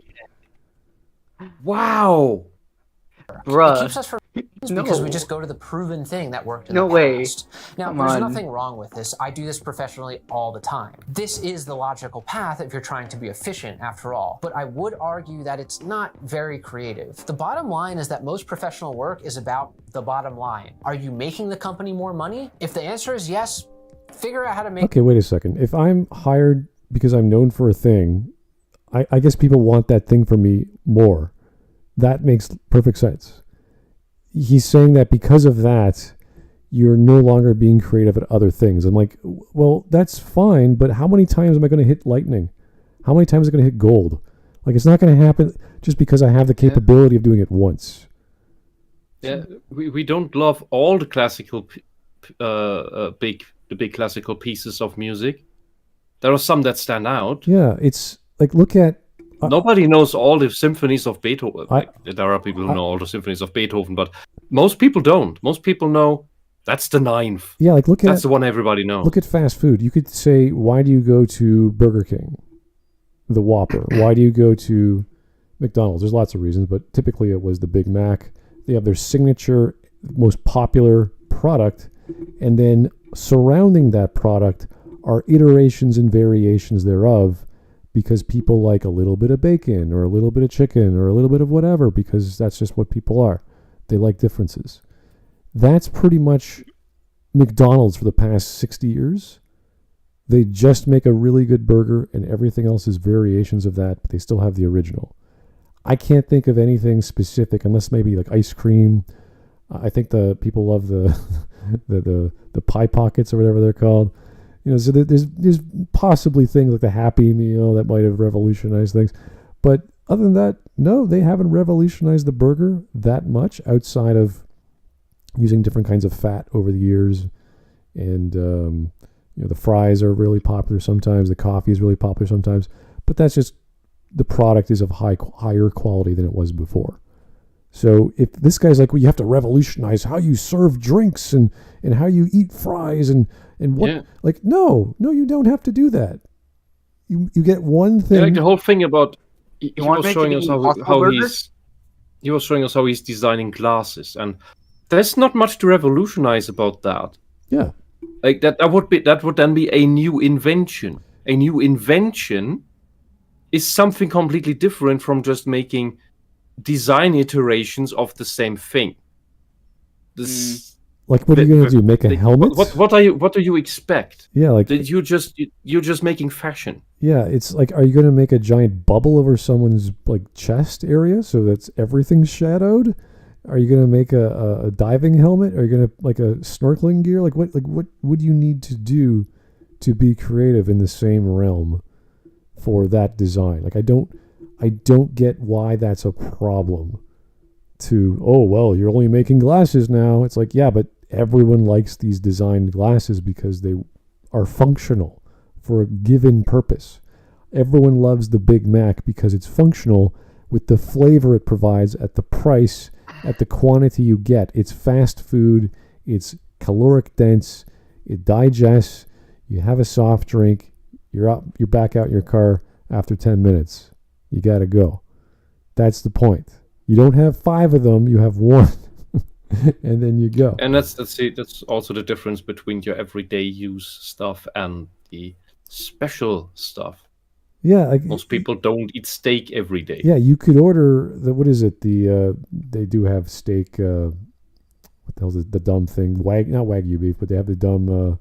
Wow. Bruh. It keeps us from because we just go to the proven thing that worked in the past. Now, there's nothing wrong with this. I do this professionally all the time. This is the logical path if you're trying to be efficient, after all. But I would argue that it's not very creative. The bottom line is that most professional work is about the bottom line. Are you making the company more money? If the answer is yes, figure out how to make... Okay, wait a second. If I'm hired because I'm known for a thing, I guess people want that thing from me more. That makes perfect sense. He's saying that because of that, you're no longer being creative at other things. I'm like, well, that's fine, but how many times am I going to hit lightning? How many times am I going to hit gold? Like, it's not going to happen just because I have the capability of doing it once. Yeah, we don't love all the classical, big classical pieces of music. There are some that stand out. Yeah, it's like, look at... Nobody knows all the symphonies of Beethoven. There are people who know all the symphonies of Beethoven, but most people don't. Most people know that's the ninth. Yeah, like that's the one everybody knows. Look at fast food. You could say, why do you go to Burger King, the Whopper? Why do you go to McDonald's? There's lots of reasons, but typically it was the Big Mac. They have their signature, most popular product, and then surrounding that product are iterations and variations thereof, because people like a little bit of bacon or a little bit of chicken or a little bit of whatever, because that's just what people are. They like differences. That's pretty much McDonald's for the past 60 years. They just make a really good burger and everything else is variations of that, but they still have the original. I can't think of anything specific unless maybe like ice cream. I think the people love the pie pockets or whatever they're called. You know, so there's possibly things like the Happy Meal that might have revolutionized things. But other than that, no, they haven't revolutionized the burger that much outside of using different kinds of fat over the years. And, you know, the fries are really popular sometimes. The coffee is really popular sometimes. But that's just the product is of higher quality than it was before. So if this guy's like, well, you have to revolutionize how you serve drinks and how you eat fries and what, like, no, you don't have to do that. You get one thing. Yeah, like the whole thing about he was showing us how he's designing glasses, and there's not much to revolutionize about that. Yeah, like that would then be a new invention. A new invention is something completely different from just making design iterations of the same thing. Like, what are you going to do? Make a helmet? What do you expect? Yeah, like you're just making fashion. Yeah, it's like, are you going to make a giant bubble over someone's like chest area so that's everything's shadowed? Are you going to make a diving helmet? Are you going to like a snorkeling gear? Like what would you need to do to be creative in the same realm for that design? Like I don't get why that's a problem. You're only making glasses now. It's like, yeah, but everyone likes these designed glasses because they are functional for a given purpose. Everyone loves the Big Mac because it's functional with the flavor it provides at the price, at the quantity you get. It's fast food. It's caloric dense. It digests. You have a soft drink. You're back out in your car after 10 minutes. You got to go. That's the point. You don't have 5 of them, you have 1. And then you go. And that's also the difference between your everyday use stuff and the special stuff. Yeah, like, most people don't eat steak every day. Yeah, you could order they do have steak. What the hell is it? The dumb thing? Not Wagyu beef, but they have the dumb.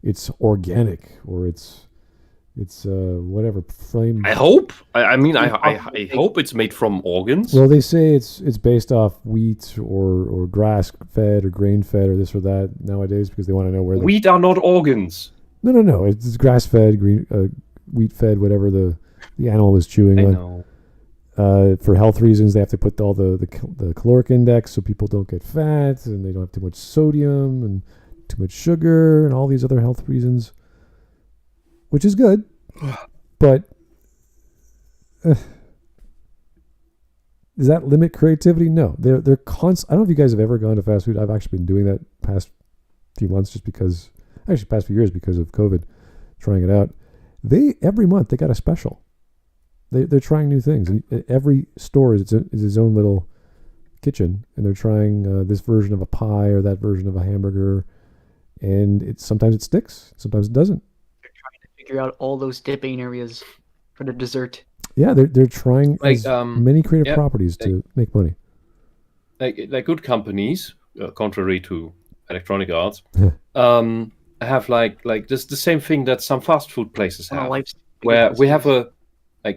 It's organic or it's whatever flame. I hope. I mean, I hope it's made from organs. Well, they say it's based off wheat or grass fed or grain fed or this or that nowadays because they want to know where. Wheat are not organs. No. It's grass fed, wheat fed, whatever the animal was chewing on. Know. For health reasons, they have to put all the caloric index so people don't get fat and they don't have too much sodium and too much sugar and all these other health reasons. Which is good, but does that limit creativity? No. They're constant. I don't know if you guys have ever gone to fast food. I've actually been doing that past few months past few years because of COVID, trying it out. Every month they got a special. They're trying new things, and every store is its own little kitchen, and they're trying this version of a pie or that version of a hamburger, and sometimes it sticks, sometimes it doesn't. Figure out all those dipping areas for the dessert. Yeah, they're trying many creative properties to make money. Like good companies, contrary to Electronic Arts, have like this the same thing that some fast food places have, where we have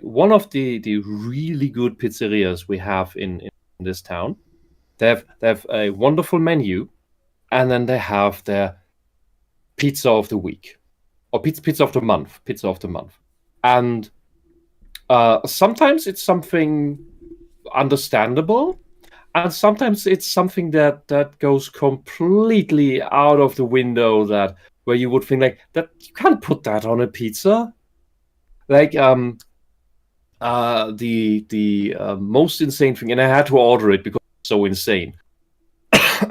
one of the really good pizzerias we have in this town. They have a wonderful menu, and then they have their pizza of the week. Or pizza of the month. And sometimes it's something understandable, and sometimes it's something that goes completely out of the window, where you would think like that you can't put that on a pizza. Like the most insane thing, and I had to order it because it's so insane. It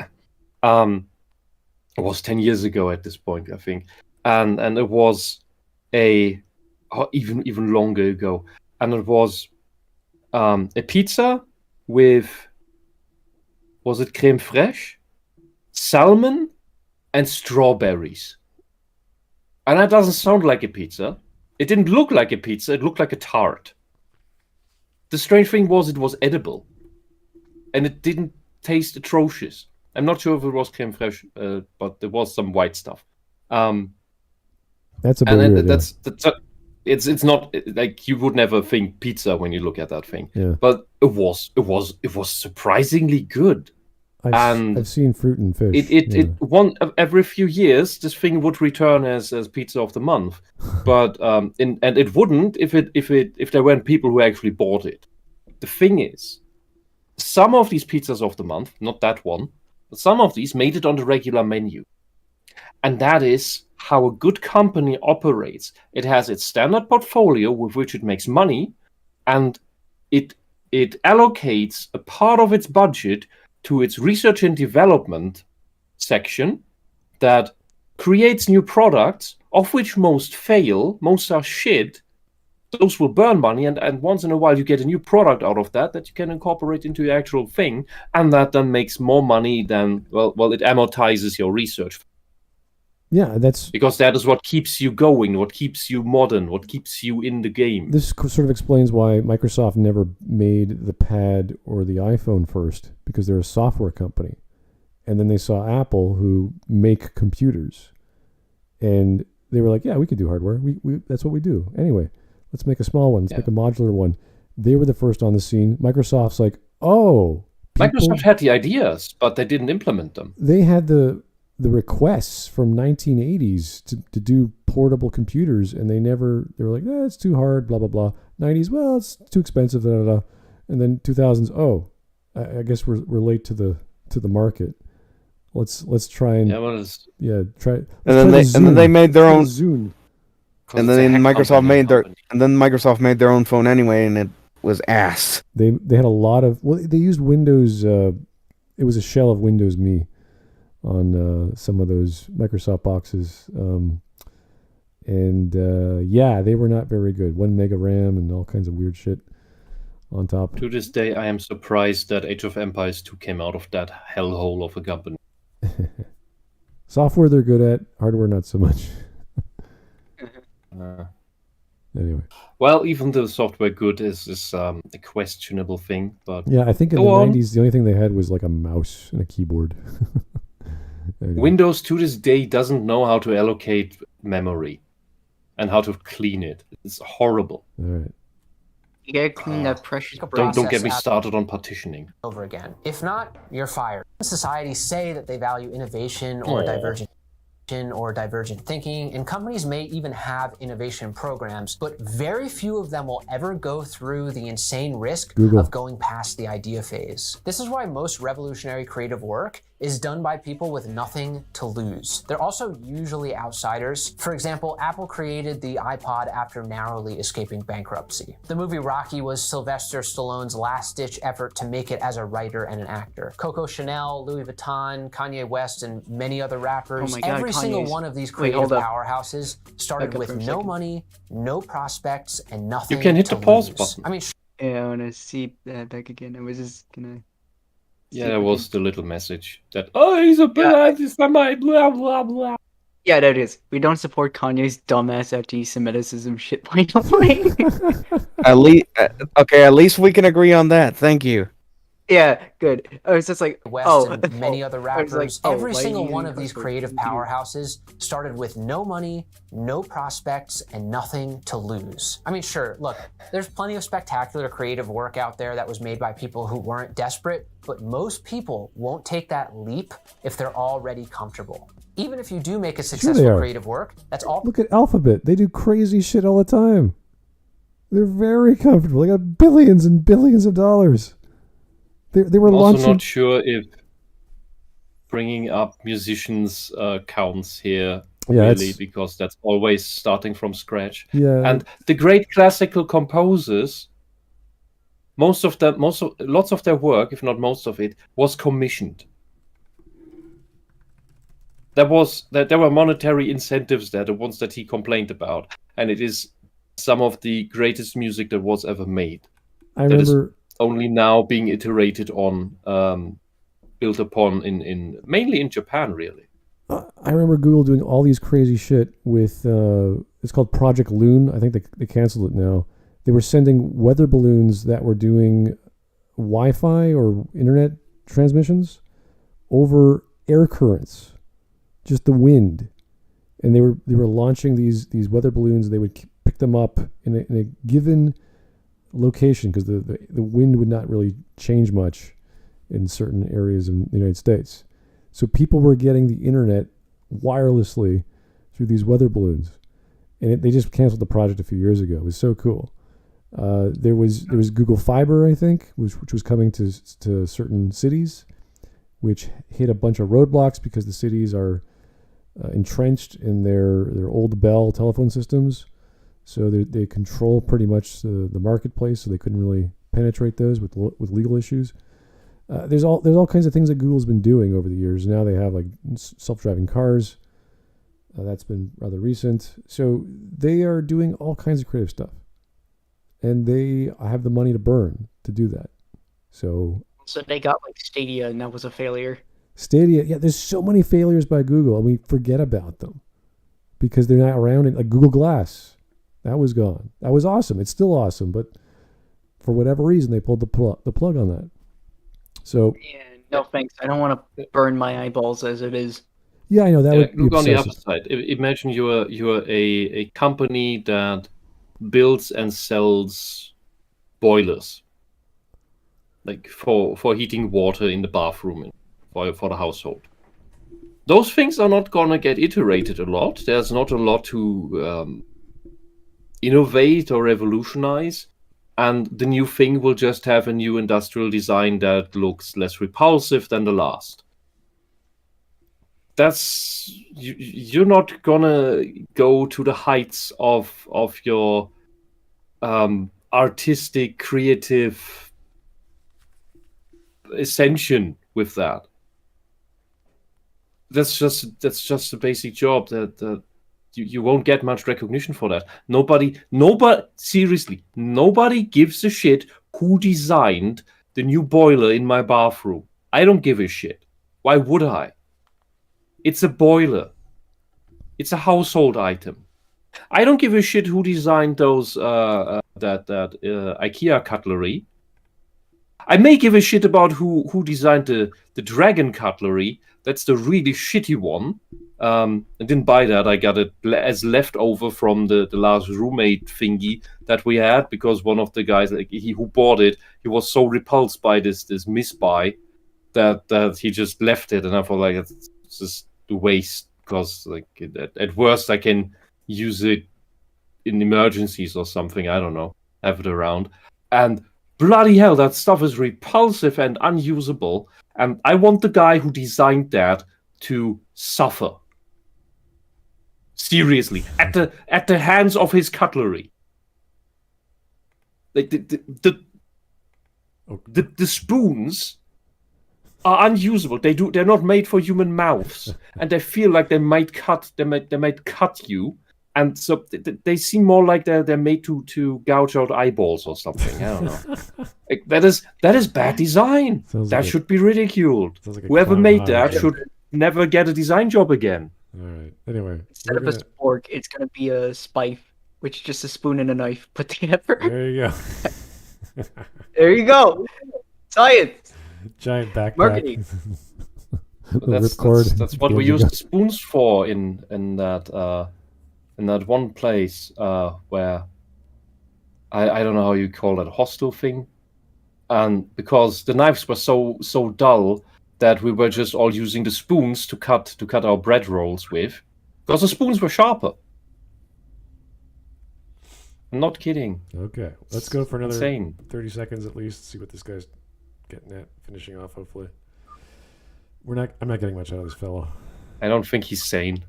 was 10 years ago at this point, I think. And it was even longer ago, and it was a pizza with, was it crème fraîche, salmon, and strawberries. And that doesn't sound like a pizza. It didn't look like a pizza. It looked like a tart. The strange thing was it was edible, and it didn't taste atrocious. I'm not sure if it was crème fraîche, but there was some white stuff. That's a bit weird. It's not like you would never think pizza when you look at that thing. Yeah. But it was surprisingly good. I've seen fruit and fish. Every few years this thing would return as pizza of the month, but and it wouldn't if there weren't people who actually bought it. The thing is, some of these pizzas of the month, not that one, but some of these made it on the regular menu, and that is how a good company operates. It has its standard portfolio with which it makes money, and it allocates a part of its budget to its research and development section that creates new products, of which most fail, most are shit. Those will burn money, and once in a while you get a new product out of that you can incorporate into your actual thing, and that then makes more money than, it amortizes your research. Yeah, that's because that is what keeps you going, what keeps you modern, what keeps you in the game. This sort of explains why Microsoft never made the Pad or the iPhone first, because they're a software company. And then they saw Apple, who make computers. And they were like, yeah, we could do hardware. We that's what we do. Anyway, let's make a small one. Let's make a modular one. They were the first on the scene. Microsoft's like, Microsoft had the ideas, but they didn't implement them. They had the requests from 1980s to do portable computers, and they were like, it's too hard, blah, blah, blah. 90s, well, it's too expensive, da, da, da. And then 2000s, I guess we're late to the market. Let's try and try. And then they made their own Zune. And then Microsoft made their own phone anyway, and it was ass. They had a lot of they used Windows. It was a shell of Windows Me on some of those Microsoft boxes, and they were not very good. 1 mega RAM and all kinds of weird shit on top. To this day, I am surprised that Age of Empires 2 came out of that hellhole of a company. Software they're good at, hardware not so much. Anyway. Well, even though software good is a questionable thing, but yeah, I think in the 90s the only thing they had was like a mouse and a keyboard. Anyway. Windows to this day doesn't know how to allocate memory and how to clean it. It's horrible. All right. You gotta clean that precious. Don't get me started on partitioning. Over again. If not, you're fired. Societies say that they value innovation or divergent thinking, and companies may even have innovation programs, but very few of them will ever go through the insane risk of going past the idea phase. This is why most revolutionary creative work is done by people with nothing to lose. They're also usually outsiders. For example, Apple created the iPod after narrowly escaping bankruptcy. The movie Rocky was Sylvester Stallone's last-ditch effort to make it as a writer and an actor. Coco Chanel, Louis Vuitton, Kanye West, and many other rappers, every single one of these creative powerhouses started with no money, no prospects, and nothing. You can hit the pause button. I mean, yeah, I want to see that back again. I was just gonna. Yeah, that was the little message that he's a bad artist, blah blah blah. Yeah, that is. We don't support Kanye's dumbass anti-Semitism shit. By the way. At least we can agree on that. Thank you. Yeah, good. I was just like, West and many other rappers. Every single one of these creative powerhouses started with no money, no prospects, and nothing to lose. I mean, sure, look, there's plenty of spectacular creative work out there that was made by people who weren't desperate, but most people won't take that leap if they're already comfortable. Even if you do make a successful creative work, that's all. Look at Alphabet. They do crazy shit all the time. They're very comfortable. They got billions and billions of dollars. They were launching. I'm also not sure if bringing up musicians counts here, really, because that's always starting from scratch. Yeah. And the great classical composers, lots of their work, if not most of it, was commissioned. There were monetary incentives there, the ones that he complained about, and it is some of the greatest music that was ever made. I remember. Only now being iterated on, built upon mainly in Japan, really. I remember Google doing all these crazy shit with it's called Project Loon. I think they canceled it now. They were sending weather balloons that were doing Wi-Fi or internet transmissions over air currents, just the wind, and they were launching these weather balloons. They would pick them up in a given location because the wind would not really change much in certain areas in the United States. So people were getting the internet wirelessly through these weather balloons, and they just canceled the project a few years ago. It was so cool. There was Google Fiber, I think, which was coming to certain cities, which hit a bunch of roadblocks because the cities are entrenched in their old Bell telephone systems. So they control pretty much the marketplace, so they couldn't really penetrate those with legal issues. There's all kinds of things that Google's been doing over the years. Now they have like self-driving cars. That's been rather recent. So they are doing all kinds of creative stuff, and they have the money to burn to do that. So they got like Stadia, and that was a failure. Stadia, yeah. There's so many failures by Google, and we forget about them because they're not around. Like Google Glass. That was gone. That was awesome. It's still awesome, but for whatever reason, they pulled the plug on that. So yeah, no thanks. I don't want to burn my eyeballs as it is. Yeah, I know that would be look on the other side. Imagine you're a company that builds and sells boilers, like for heating water in the bathroom for the household. Those things are not gonna get iterated a lot. There's not a lot to innovate or revolutionize, and the new thing will just have a new industrial design that looks less repulsive than the last. That's you're not gonna go to the heights of your artistic, creative ascension with that. That's just a basic job that you won't get much recognition for that. Nobody gives a shit who designed the new boiler in my bathroom. I don't give a shit. Why would I? It's a boiler. It's a household item. I don't give a shit who designed those IKEA cutlery. I may give a shit about who designed the dragon cutlery. That's the really shitty one. I didn't buy that. I got it as leftover from the last roommate thingy that we had, because one of the guys, who bought it, he was so repulsed by this misbuy that he just left it, and I thought like it's just a waste, because like at worst I can use it in emergencies or something. I don't know, have it around. And bloody hell, that stuff is repulsive and unusable. And I want the guy who designed that to suffer. Seriously, at the hands of his cutlery. Like the spoons are unusable. They're not made for human mouths, and they feel like they might cut you. And so they seem more like they're made to gouge out eyeballs or something. I don't know. Like, that is bad design. That should be ridiculed. Whoever made that should never get a design job again. All right. Anyway, instead of a spork, it's gonna be a spife, which is just a spoon and a knife put together. There you go. There you go. Science. Giant backpack. Marketing. That's what we use the spoons for in that one place where I don't know how you call that, hostel thing, and because the knives were so dull that we were just all using the spoons to cut our bread rolls with, because the spoons were sharper. I'm not kidding. Okay, let's go for another insane. 30 seconds at least. See what this guy's getting at. Finishing off, hopefully. I'm not getting much out of this fellow. I don't think he's sane.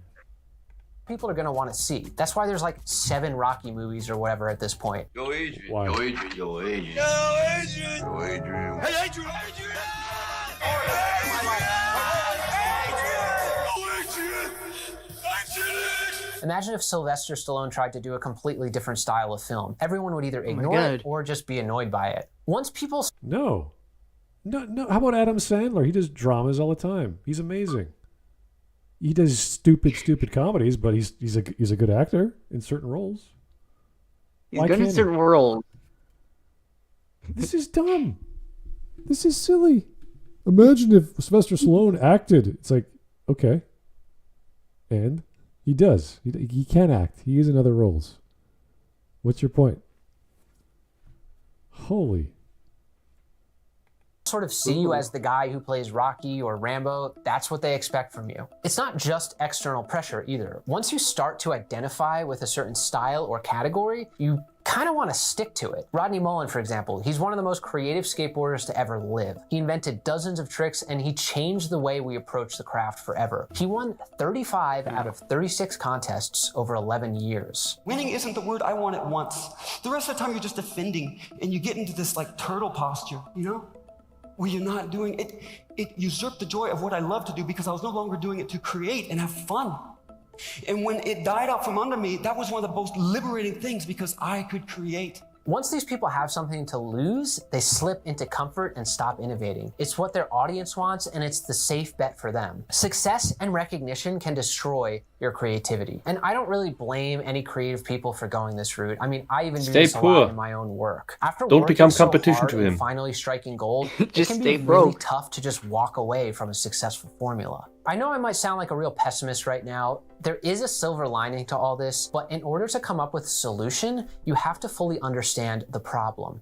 People are going to want to see. That's why there's like 7 Rocky movies or whatever at this point. Yo, Adrian. Why? Yo, Adrian. Yo, Adrian. Yo, Adrian. Yo, Adrian. Hey, Adrian. Adrian. Imagine if Sylvester Stallone tried to do a completely different style of film. Everyone would either ignore it or just be annoyed by it. Once people... No. How about Adam Sandler? He does dramas all the time. He's amazing. He does stupid comedies, but he's a good actor in certain roles. He's good in certain roles. This is dumb. This is silly. Imagine if Sylvester Stallone acted. It's like, okay. And he does. He can act. He is in other roles. What's your point? Holy. Sort of see you as the guy who plays Rocky or Rambo, that's what they expect from you. It's not just external pressure either. Once you start to identify with a certain style or category, you kind of want to stick to it. Rodney Mullen, for example, he's one of the most creative skateboarders to ever live. He invented dozens of tricks and he changed the way we approach the craft forever. He won 35 out of 36 contests over 11 years. Winning isn't the word I want it once. The rest of the time you're just defending and you get into this like turtle posture, you know? Where you're not doing it. It usurped the joy of what I love to do because I was no longer doing it to create and have fun. And when it died out from under me, that was one of the most liberating things because I could create. Once these people have something to lose, they slip into comfort and stop innovating. It's what their audience wants, and it's the safe bet for them. Success and recognition can destroy your creativity. And I don't really blame any creative people for going this route. I mean, I even do this a lot in my own work. After don't become competition to him. Finally striking gold, it can be really tough to just walk away from a successful formula. I know I might sound like a real pessimist right now. There is a silver lining to all this, but in order to come up with a solution, you have to fully understand the problem.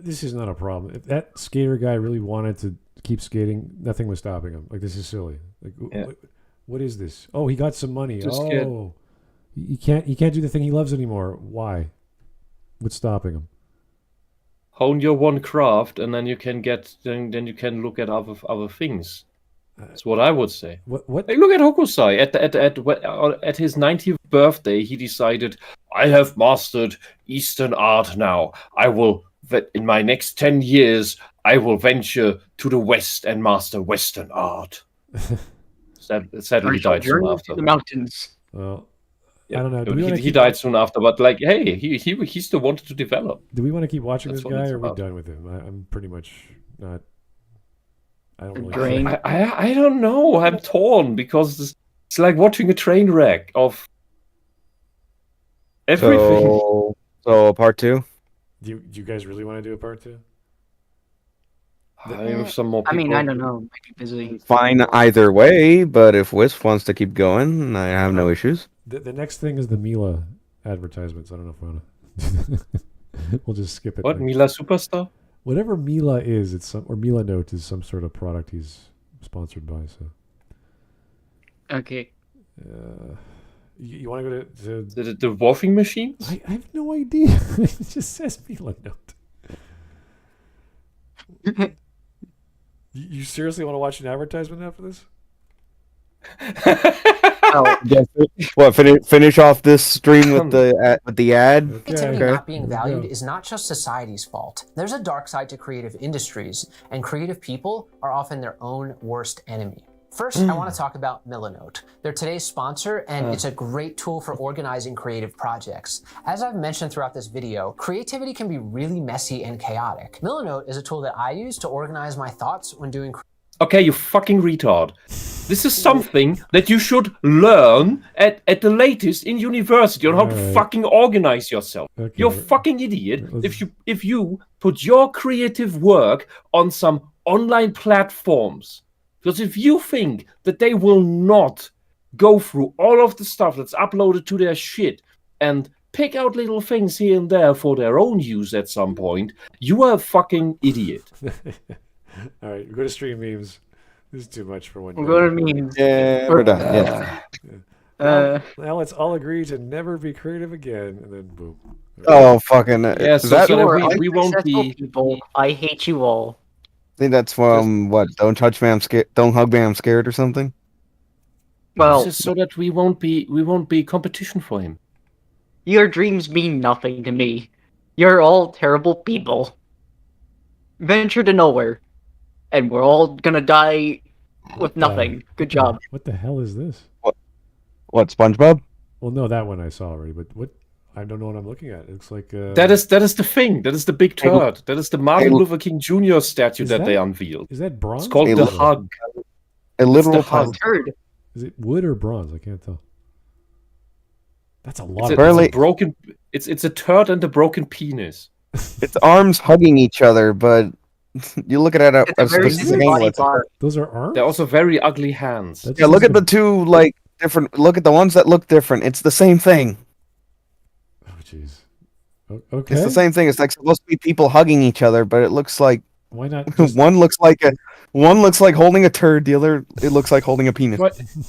This is not a problem. If that skater guy really wanted to keep skating, nothing was stopping him. Like, this is silly. Like, what is this? Oh, he got some money. He can't do the thing he loves anymore. Why? What's stopping him? Hone your one craft, and then you can then you can look at other things. That's what I would say. What? Hey, look at Hokusai. At his 90th birthday, he decided, I have mastered Eastern art now. In my next 10 years, I will venture to the West and master Western art. Sadly died soon after. The mountains. Well, I don't know. He died soon after, but like, hey, he still wanted to develop. Do we want to keep watching this guy, or are we done with him? I'm pretty much not. I don't really. I don't know. I'm torn because it's like watching a train wreck of everything. So part 2. Do you guys really want to do a part 2? I have some more people. I mean, I don't know. Might be busy. Fine either way, but if Whisp wants to keep going, I have no issues. The next thing is the Mila advertisements. I don't know if we want to. We'll just skip it. What, Mila Superstar? Whatever Mila is, or Mila Note is some sort of product he's sponsored by. So. Okay. You want to go to the washing machines? I have no idea. It just says Mila Note. You seriously want to watch an advertisement after this? What? Finish off this stream with the ad. Creativity not being valued is not just society's fault. There's a dark side to creative industries, and creative people are often their own worst enemy. First, I want to talk about Milanote. They're today's sponsor, and it's a great tool for organizing creative projects. As I've mentioned throughout this video, creativity can be really messy and chaotic. Milanote is a tool that I use to organize my thoughts when doing. Okay, you fucking retard. This is something that you should learn at the latest in university on how to fucking organize yourself. Okay. You're a fucking idiot if you put your creative work on some online platforms. Because if you think that they will not go through all of the stuff that's uploaded to their shit and pick out little things here and there for their own use at some point, you are a fucking idiot. All right, we're going to stream memes. This is too much for one day. We're going to memes. Yeah, we're done. Now let's all agree to never be creative again, and then boom. Oh, fucking... Yeah, so we won't be... People. I hate you all. I think that's from what? Don't touch me, I'm scared. Don't hug me, I'm scared, or something. Well, just so that we won't be competition for him. Your dreams mean nothing to me. You're all terrible people. Venture to nowhere, and we're all gonna die with nothing. Good job. What the hell is this? What? SpongeBob? Well, no, that one I saw already, but what? I don't know what I'm looking at. It looks like that is the thing. That is the big turd. That is the Martin Luther King Jr. statue that they unveiled. Is that bronze? It's called the Hug. A literal turd. Is it wood or bronze? I can't tell. That's a lot. It's a broken. It's a turd and a broken penis. It's arms hugging each other, but you look at it as those are arms. They're also very ugly hands. Yeah, look at the two different. Look at the ones that look different. It's the same thing. Jeez. Okay. It's the same thing. It's like supposed to be people hugging each other, but it looks like why not? One looks like holding a turd. The other it looks like holding a penis.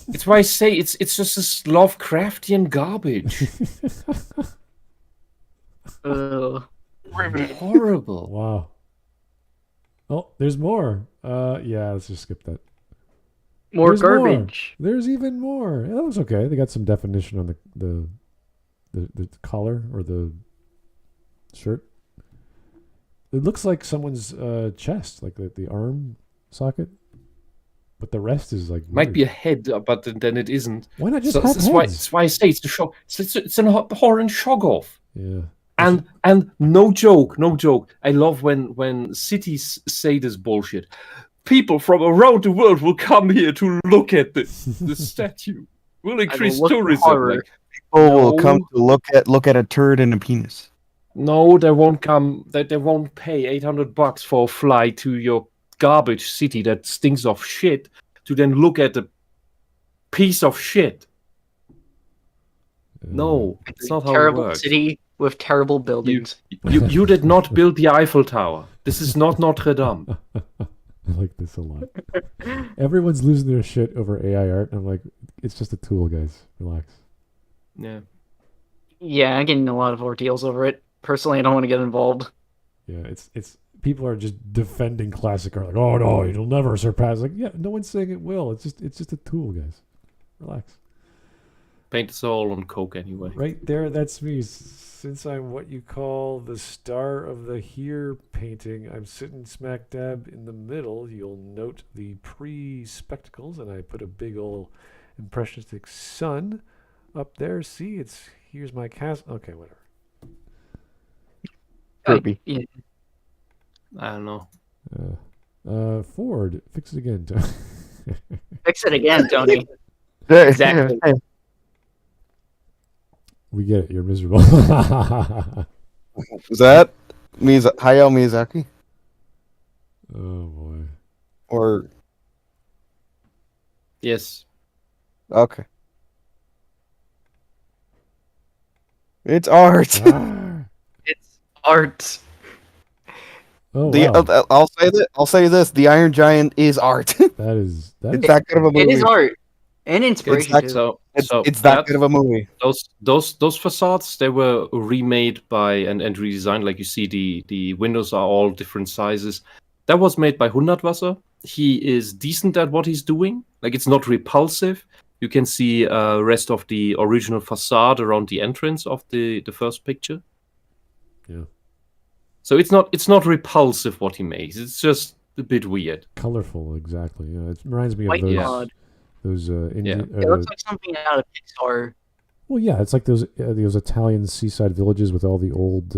It's why I say it's just this Lovecraftian garbage. Horrible. Wow. Oh, there's more. Yeah, let's just skip that. There's garbage. More. There's even more. That looks okay. They got some definition on the collar or the shirt. It looks like someone's chest, like the arm socket, but the rest is like might be a head, but then it isn't. Why not just have heads? That's why I say it's a shock. It's an horror shog off. Yeah. And no joke. I love when cities say this bullshit. People from around the world will come here to look at the statue. Will increase tourism. People will come to look at a turd and a penis. No, they won't come. They won't pay $800 for a flight to your garbage city that stinks of shit to then look at a piece of shit. No, it's not how it works. Terrible city with terrible buildings. You did not build the Eiffel Tower. This is not Notre Dame. I like this a lot. Everyone's losing their shit over AI art, and I'm like, it's just a tool, guys. Relax. Yeah. Yeah, I'm getting a lot of ordeals over it. Personally, I don't want to get involved. Yeah, it's people are just defending classic art, like, oh no, it'll never surpass. Like, yeah, no one's saying it will. It's just a tool, guys. Relax. Paint us all on coke anyway. Right there, that's me. Since I'm what you call the star of the here painting, I'm sitting smack dab in the middle. You'll note the pre-spectacles, and I put a big old impressionistic sun Up there, see, here's my castle. Okay, whatever. Kirby. I don't know. Ford, fix it again, Tony. Fix it again, Tony. Exactly. We get it. You're miserable. Was that Hayao Miyazaki? Oh boy. Or yes. Okay. It's art. It's art. Oh, wow. I'll say this: the Iron Giant is art. It's that good of a movie. It is art and inspiration. It's that good of a movie. Those facades, they were remade by and redesigned. Like you see, the windows are all different sizes. That was made by Hundertwasser. He is decent at what he's doing. Like, it's not repulsive. You can see rest of the original facade around the entrance of the first picture. Yeah. So it's not repulsive what he makes. It's just a bit weird. Colorful, exactly. Yeah, it reminds me White of God. those. It looks like something out of Pixar. Well, yeah, it's like those Italian seaside villages with all the old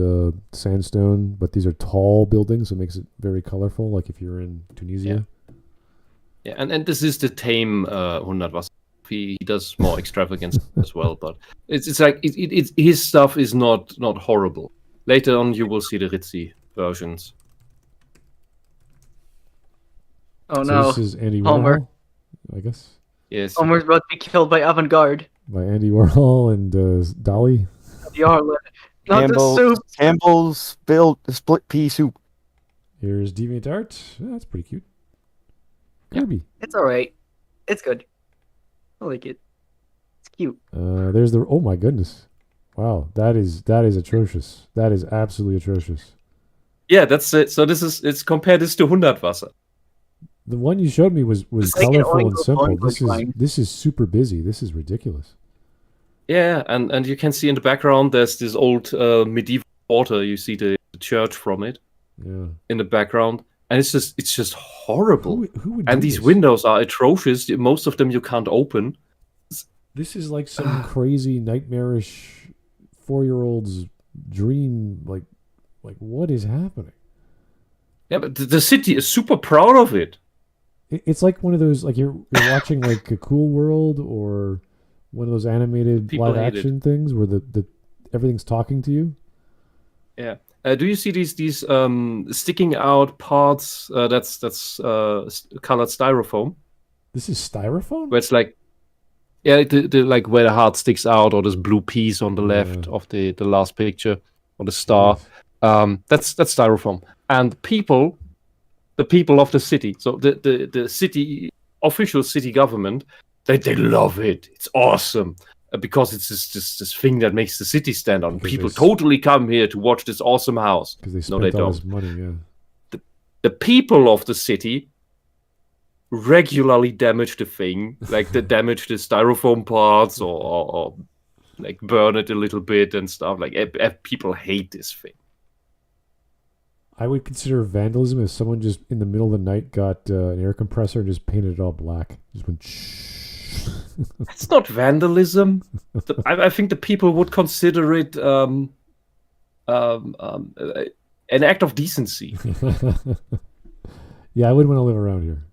sandstone, but these are tall buildings, so it makes it very colorful. Like if you're in Tunisia. Yeah, and this is the tame Hundertwasser. He does more extravagance as well, but it's like his stuff is not horrible. Later on, you will see the Ritzy versions. Oh no! This is Andy Homer. Warhol, I guess. Yes. Homer's about to be killed by avant-garde. By Andy Warhol and Dolly. Not the soup. Campbell's split pea soup. Here's DeviantArt. Oh, that's pretty cute. Kirby. It's alright. It's good. I like it. It's cute. There's the. Oh my goodness! Wow, that is atrocious. That is absolutely atrocious. Yeah, that's it. So it's compare this to Hundertwasser. The one you showed me was colorful and simple. This is super busy. This is ridiculous. Yeah, and you can see in the background there's this old medieval quarter. You see the church from it. Yeah. In the background, and it's just horrible. Who would and do these this? windows are atrocious. Most of them you can't open. This is like some crazy nightmarish 4-year-old's dream. Like what is happening? Yeah, but the city is super proud of it. It's like one of those, like you're watching like a Cool World or one of those animated live action things where the everything's talking to you. Yeah. Do you see these sticking out parts? That's colored styrofoam. This is styrofoam. Where it's like, yeah, the like where the heart sticks out, or this blue piece on the left of the last picture, or the star. That's styrofoam. And the people of the city, so the city official city government, they love it. It's awesome. Because it's this thing that makes the city stand on. People totally come here to watch this awesome house. Because they spent all this money, yeah. The people of the city regularly damage the thing, like they damage the styrofoam parts or like burn it a little bit and stuff. Like people hate this thing. I would consider vandalism if someone just in the middle of the night got an air compressor and just painted it all black. Just went shh. It's not vandalism. I think the people would consider it an act of decency. Yeah, I wouldn't want to live around here.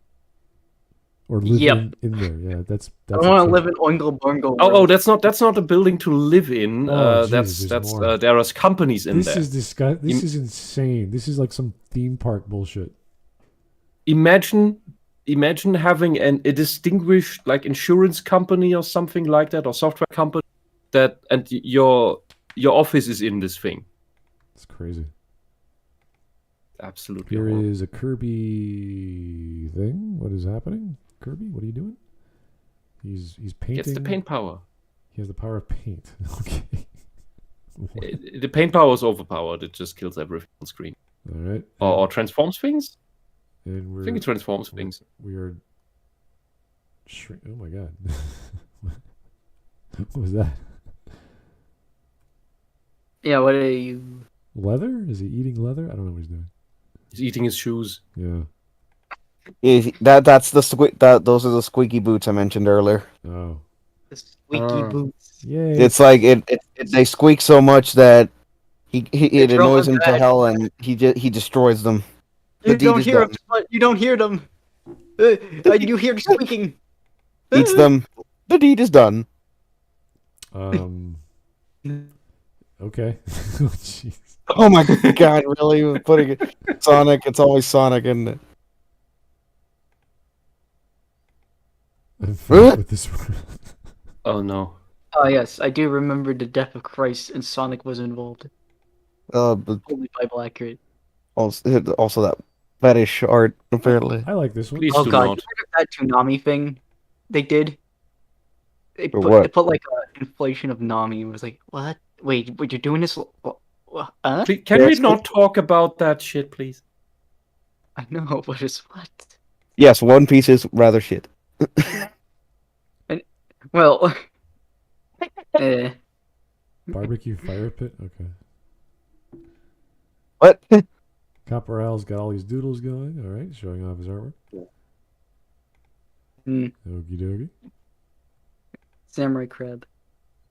Or live in there. Yeah, that's I don't want to live in Oingo Boingo. Oh, that's not a building to live in. That's there are companies in there. This is insane. This is like some theme park bullshit. Imagine having a distinguished like insurance company or something like that, or software company and your office is in this thing. It's crazy. Absolutely. Here is a Kirby thing. What is happening? Kirby, what are you doing? He's painting. Gets the paint power. He has the power of paint. Okay. The paint power is overpowered. It just kills everything on screen. All right. Or transforms things. And I think it transforms things. We are. Oh my god! What was that? Yeah, what are you? Leather? Is he eating leather? I don't know what he's doing. He's eating his shoes. Yeah. Those are the squeaky boots I mentioned earlier. Oh. The squeaky boots. Yay. It's like they squeak so much that it annoys him to hell, and he destroys them. You don't hear them. You don't hear them. You hear the squeaking. Eats them. The deed is done. Okay. Jeez. Oh my god! Really? Putting it Sonic? It's always Sonic, isn't it? With this Oh no. Oh yes, I do remember the death of Christ, and Sonic was involved. But Holy Bible accurate. also that fetish art apparently. I like this one. Please Oh do god, not. you heard of that Toonami thing they did? They For put, what? they put like an inflation of Nami. It was like, what? Wait, you're doing this? Huh? Can we not talk about that shit, please? I know, but it's what? Yes, One Piece is rather shit. Well, Barbecue fire pit? Okay. What? Caporal's got all these doodles going. All right, showing off his artwork. Okie dokie. Samurai Crab.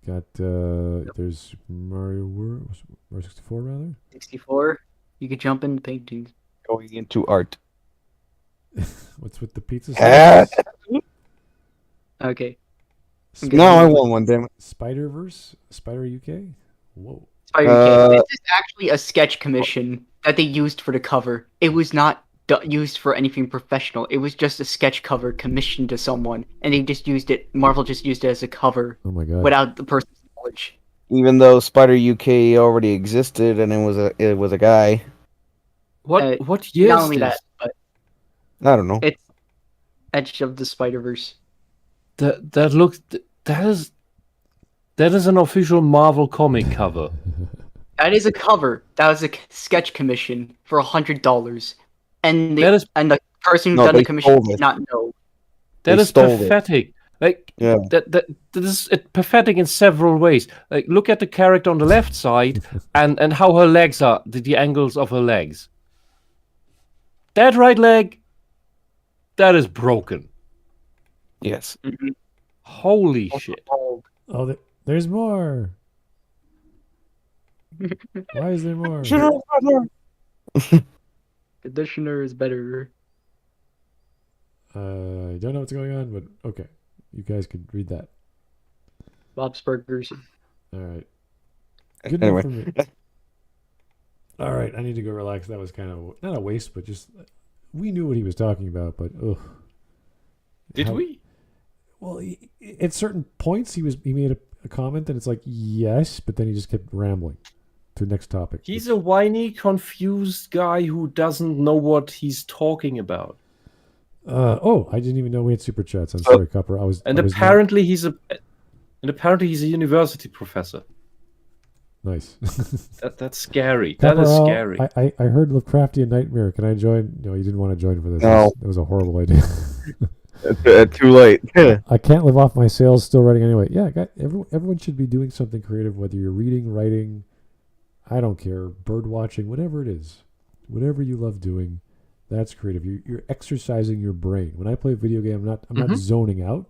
Got, there's Mario World, Mario 64 rather? 64. You could jump into paintings. Going into art. What's with the pizza Ah! sauce? Okay. No, I won one, damn it. Spider-Verse? Spider UK? Whoa. Spider UK. This is actually a sketch commission that they used for the cover. It was not used for anything professional. It was just a sketch cover commissioned to someone, and they just used it. Marvel just used it as a cover. Oh my god. Without the person's knowledge. Even though Spider UK already existed and it was a guy. What year Not is only this? that, but I don't know. it's Edge of the Spider-Verse. That is an official Marvel comic cover. That is a cover. That was a sketch commission for $100, and the person who done the commission did not know. That is pathetic. Like that is pathetic in several ways. Like look at the character on the left side and how her legs are, the angles of her legs. That right leg, that is broken. Yes. Mm-hmm. Holy shit. Oh, there's more. Why is there more? Conditioner is better. I don't know what's going on, but okay. You guys could read that. Bob's Burgers. All right. Good enough for me. All right, I need to go relax. That was kind of not a waste, but just we knew what he was talking about, but ugh. Did we? Well, at certain points he made a comment, and it's like yes, but then he just kept rambling to the next topic. He's a whiny, confused guy who doesn't know what he's talking about. I didn't even know we had super chats. I'm sorry, Copper. Apparently he's a university professor. Nice. That's scary. Copper, that is scary. I heard Lovecraftian Nightmare. Can I join? No, you didn't want to join for this. No. That was a horrible idea. Too late. I can't live off my sales. Still writing anyway. Yeah, everyone should be doing something creative, whether you're reading, writing, I don't care, bird watching, whatever it is. Whatever you love doing, that's creative. You're exercising your brain. When I play a video game, I'm not zoning out.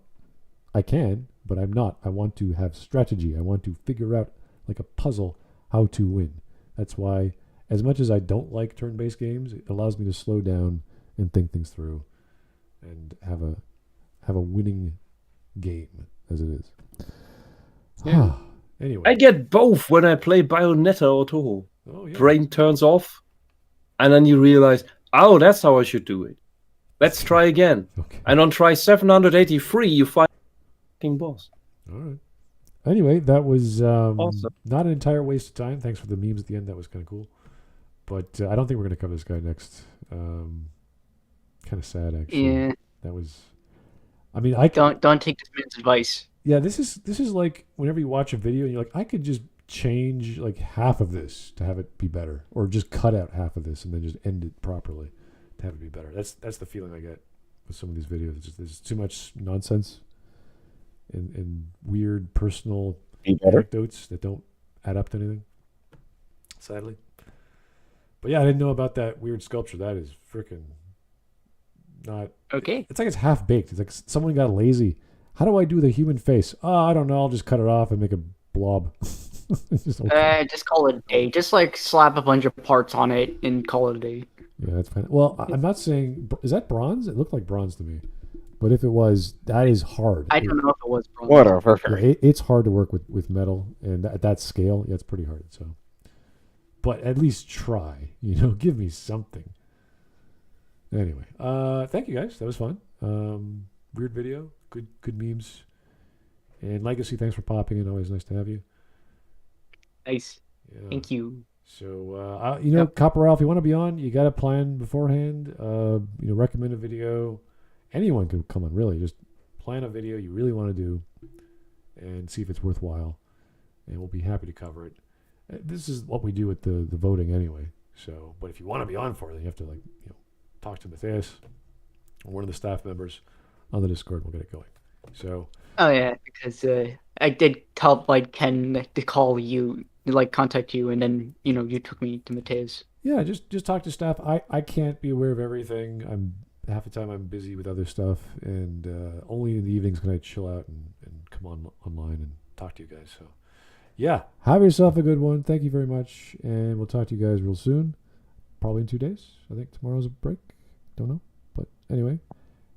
I can, but I'm not. I want to have strategy. I want to figure out, like a puzzle, how to win. That's why, as much as I don't like turn-based games, it allows me to slow down and think things through and have a winning game as it is. Yeah. Anyway. I get both when I play Bayonetta or Toho. Oh, yeah. Brain turns off, and then you realize, oh, that's how I should do it. Let's try again. Okay. And on try 783, you find the boss. All right. Anyway, that was awesome. Not an entire waste of time. Thanks for the memes at the end. That was kind of cool. But I don't think we're going to cover this guy next. Kind of sad, actually. Yeah. That was. I mean, don't take this man's advice. Yeah, this is like whenever you watch a video and you're like, I could just change like half of this to have it be better, or just cut out half of this and then just end it properly to have it be better. That's the feeling I get with some of these videos. There's too much nonsense and weird personal anecdotes that don't add up to anything, sadly. But yeah, I didn't know about that weird sculpture. That is freaking not okay. It's like it's half baked. It's like someone got lazy How do I do the human face? Oh, I don't know. I'll just cut it off and make a blob. Just call it a day. Just like slap a bunch of parts on it and call it a day. Yeah, that's fine. Well, I'm not saying... Is that bronze? It looked like bronze to me. But if it was, that is hard. I don't know if it was bronze. Whatever. Yeah, it's hard to work with metal. And at that scale, yeah, it's pretty hard. So, but at least try. Give me something. Anyway, thank you guys. That was fun. Weird video. Good memes. And Legacy, thanks for popping in. Always nice to have you. Nice. Yeah. Thank you. So, Copper Ralph, if you want to be on, you got to plan beforehand. Recommend a video. Anyone can come on, really. Just plan a video you really want to do and see if it's worthwhile. And we'll be happy to cover it. This is what we do with the voting anyway. So, but if you want to be on for it, then you have to talk to Matthias or one of the staff members on the Discord. We'll get it going. So. Oh yeah, because I did tell Ken to call you, contact you, and then you took me to Matthias. Yeah, just talk to staff. I can't be aware of everything. Half the time I'm busy with other stuff, and only in the evenings can I chill out and come online and talk to you guys. So, yeah, have yourself a good one. Thank you very much, and we'll talk to you guys real soon. Probably in 2 days. I think tomorrow's a break. Don't know, but anyway,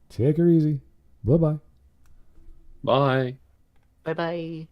take her easy. Bye-bye. Bye. Bye-bye.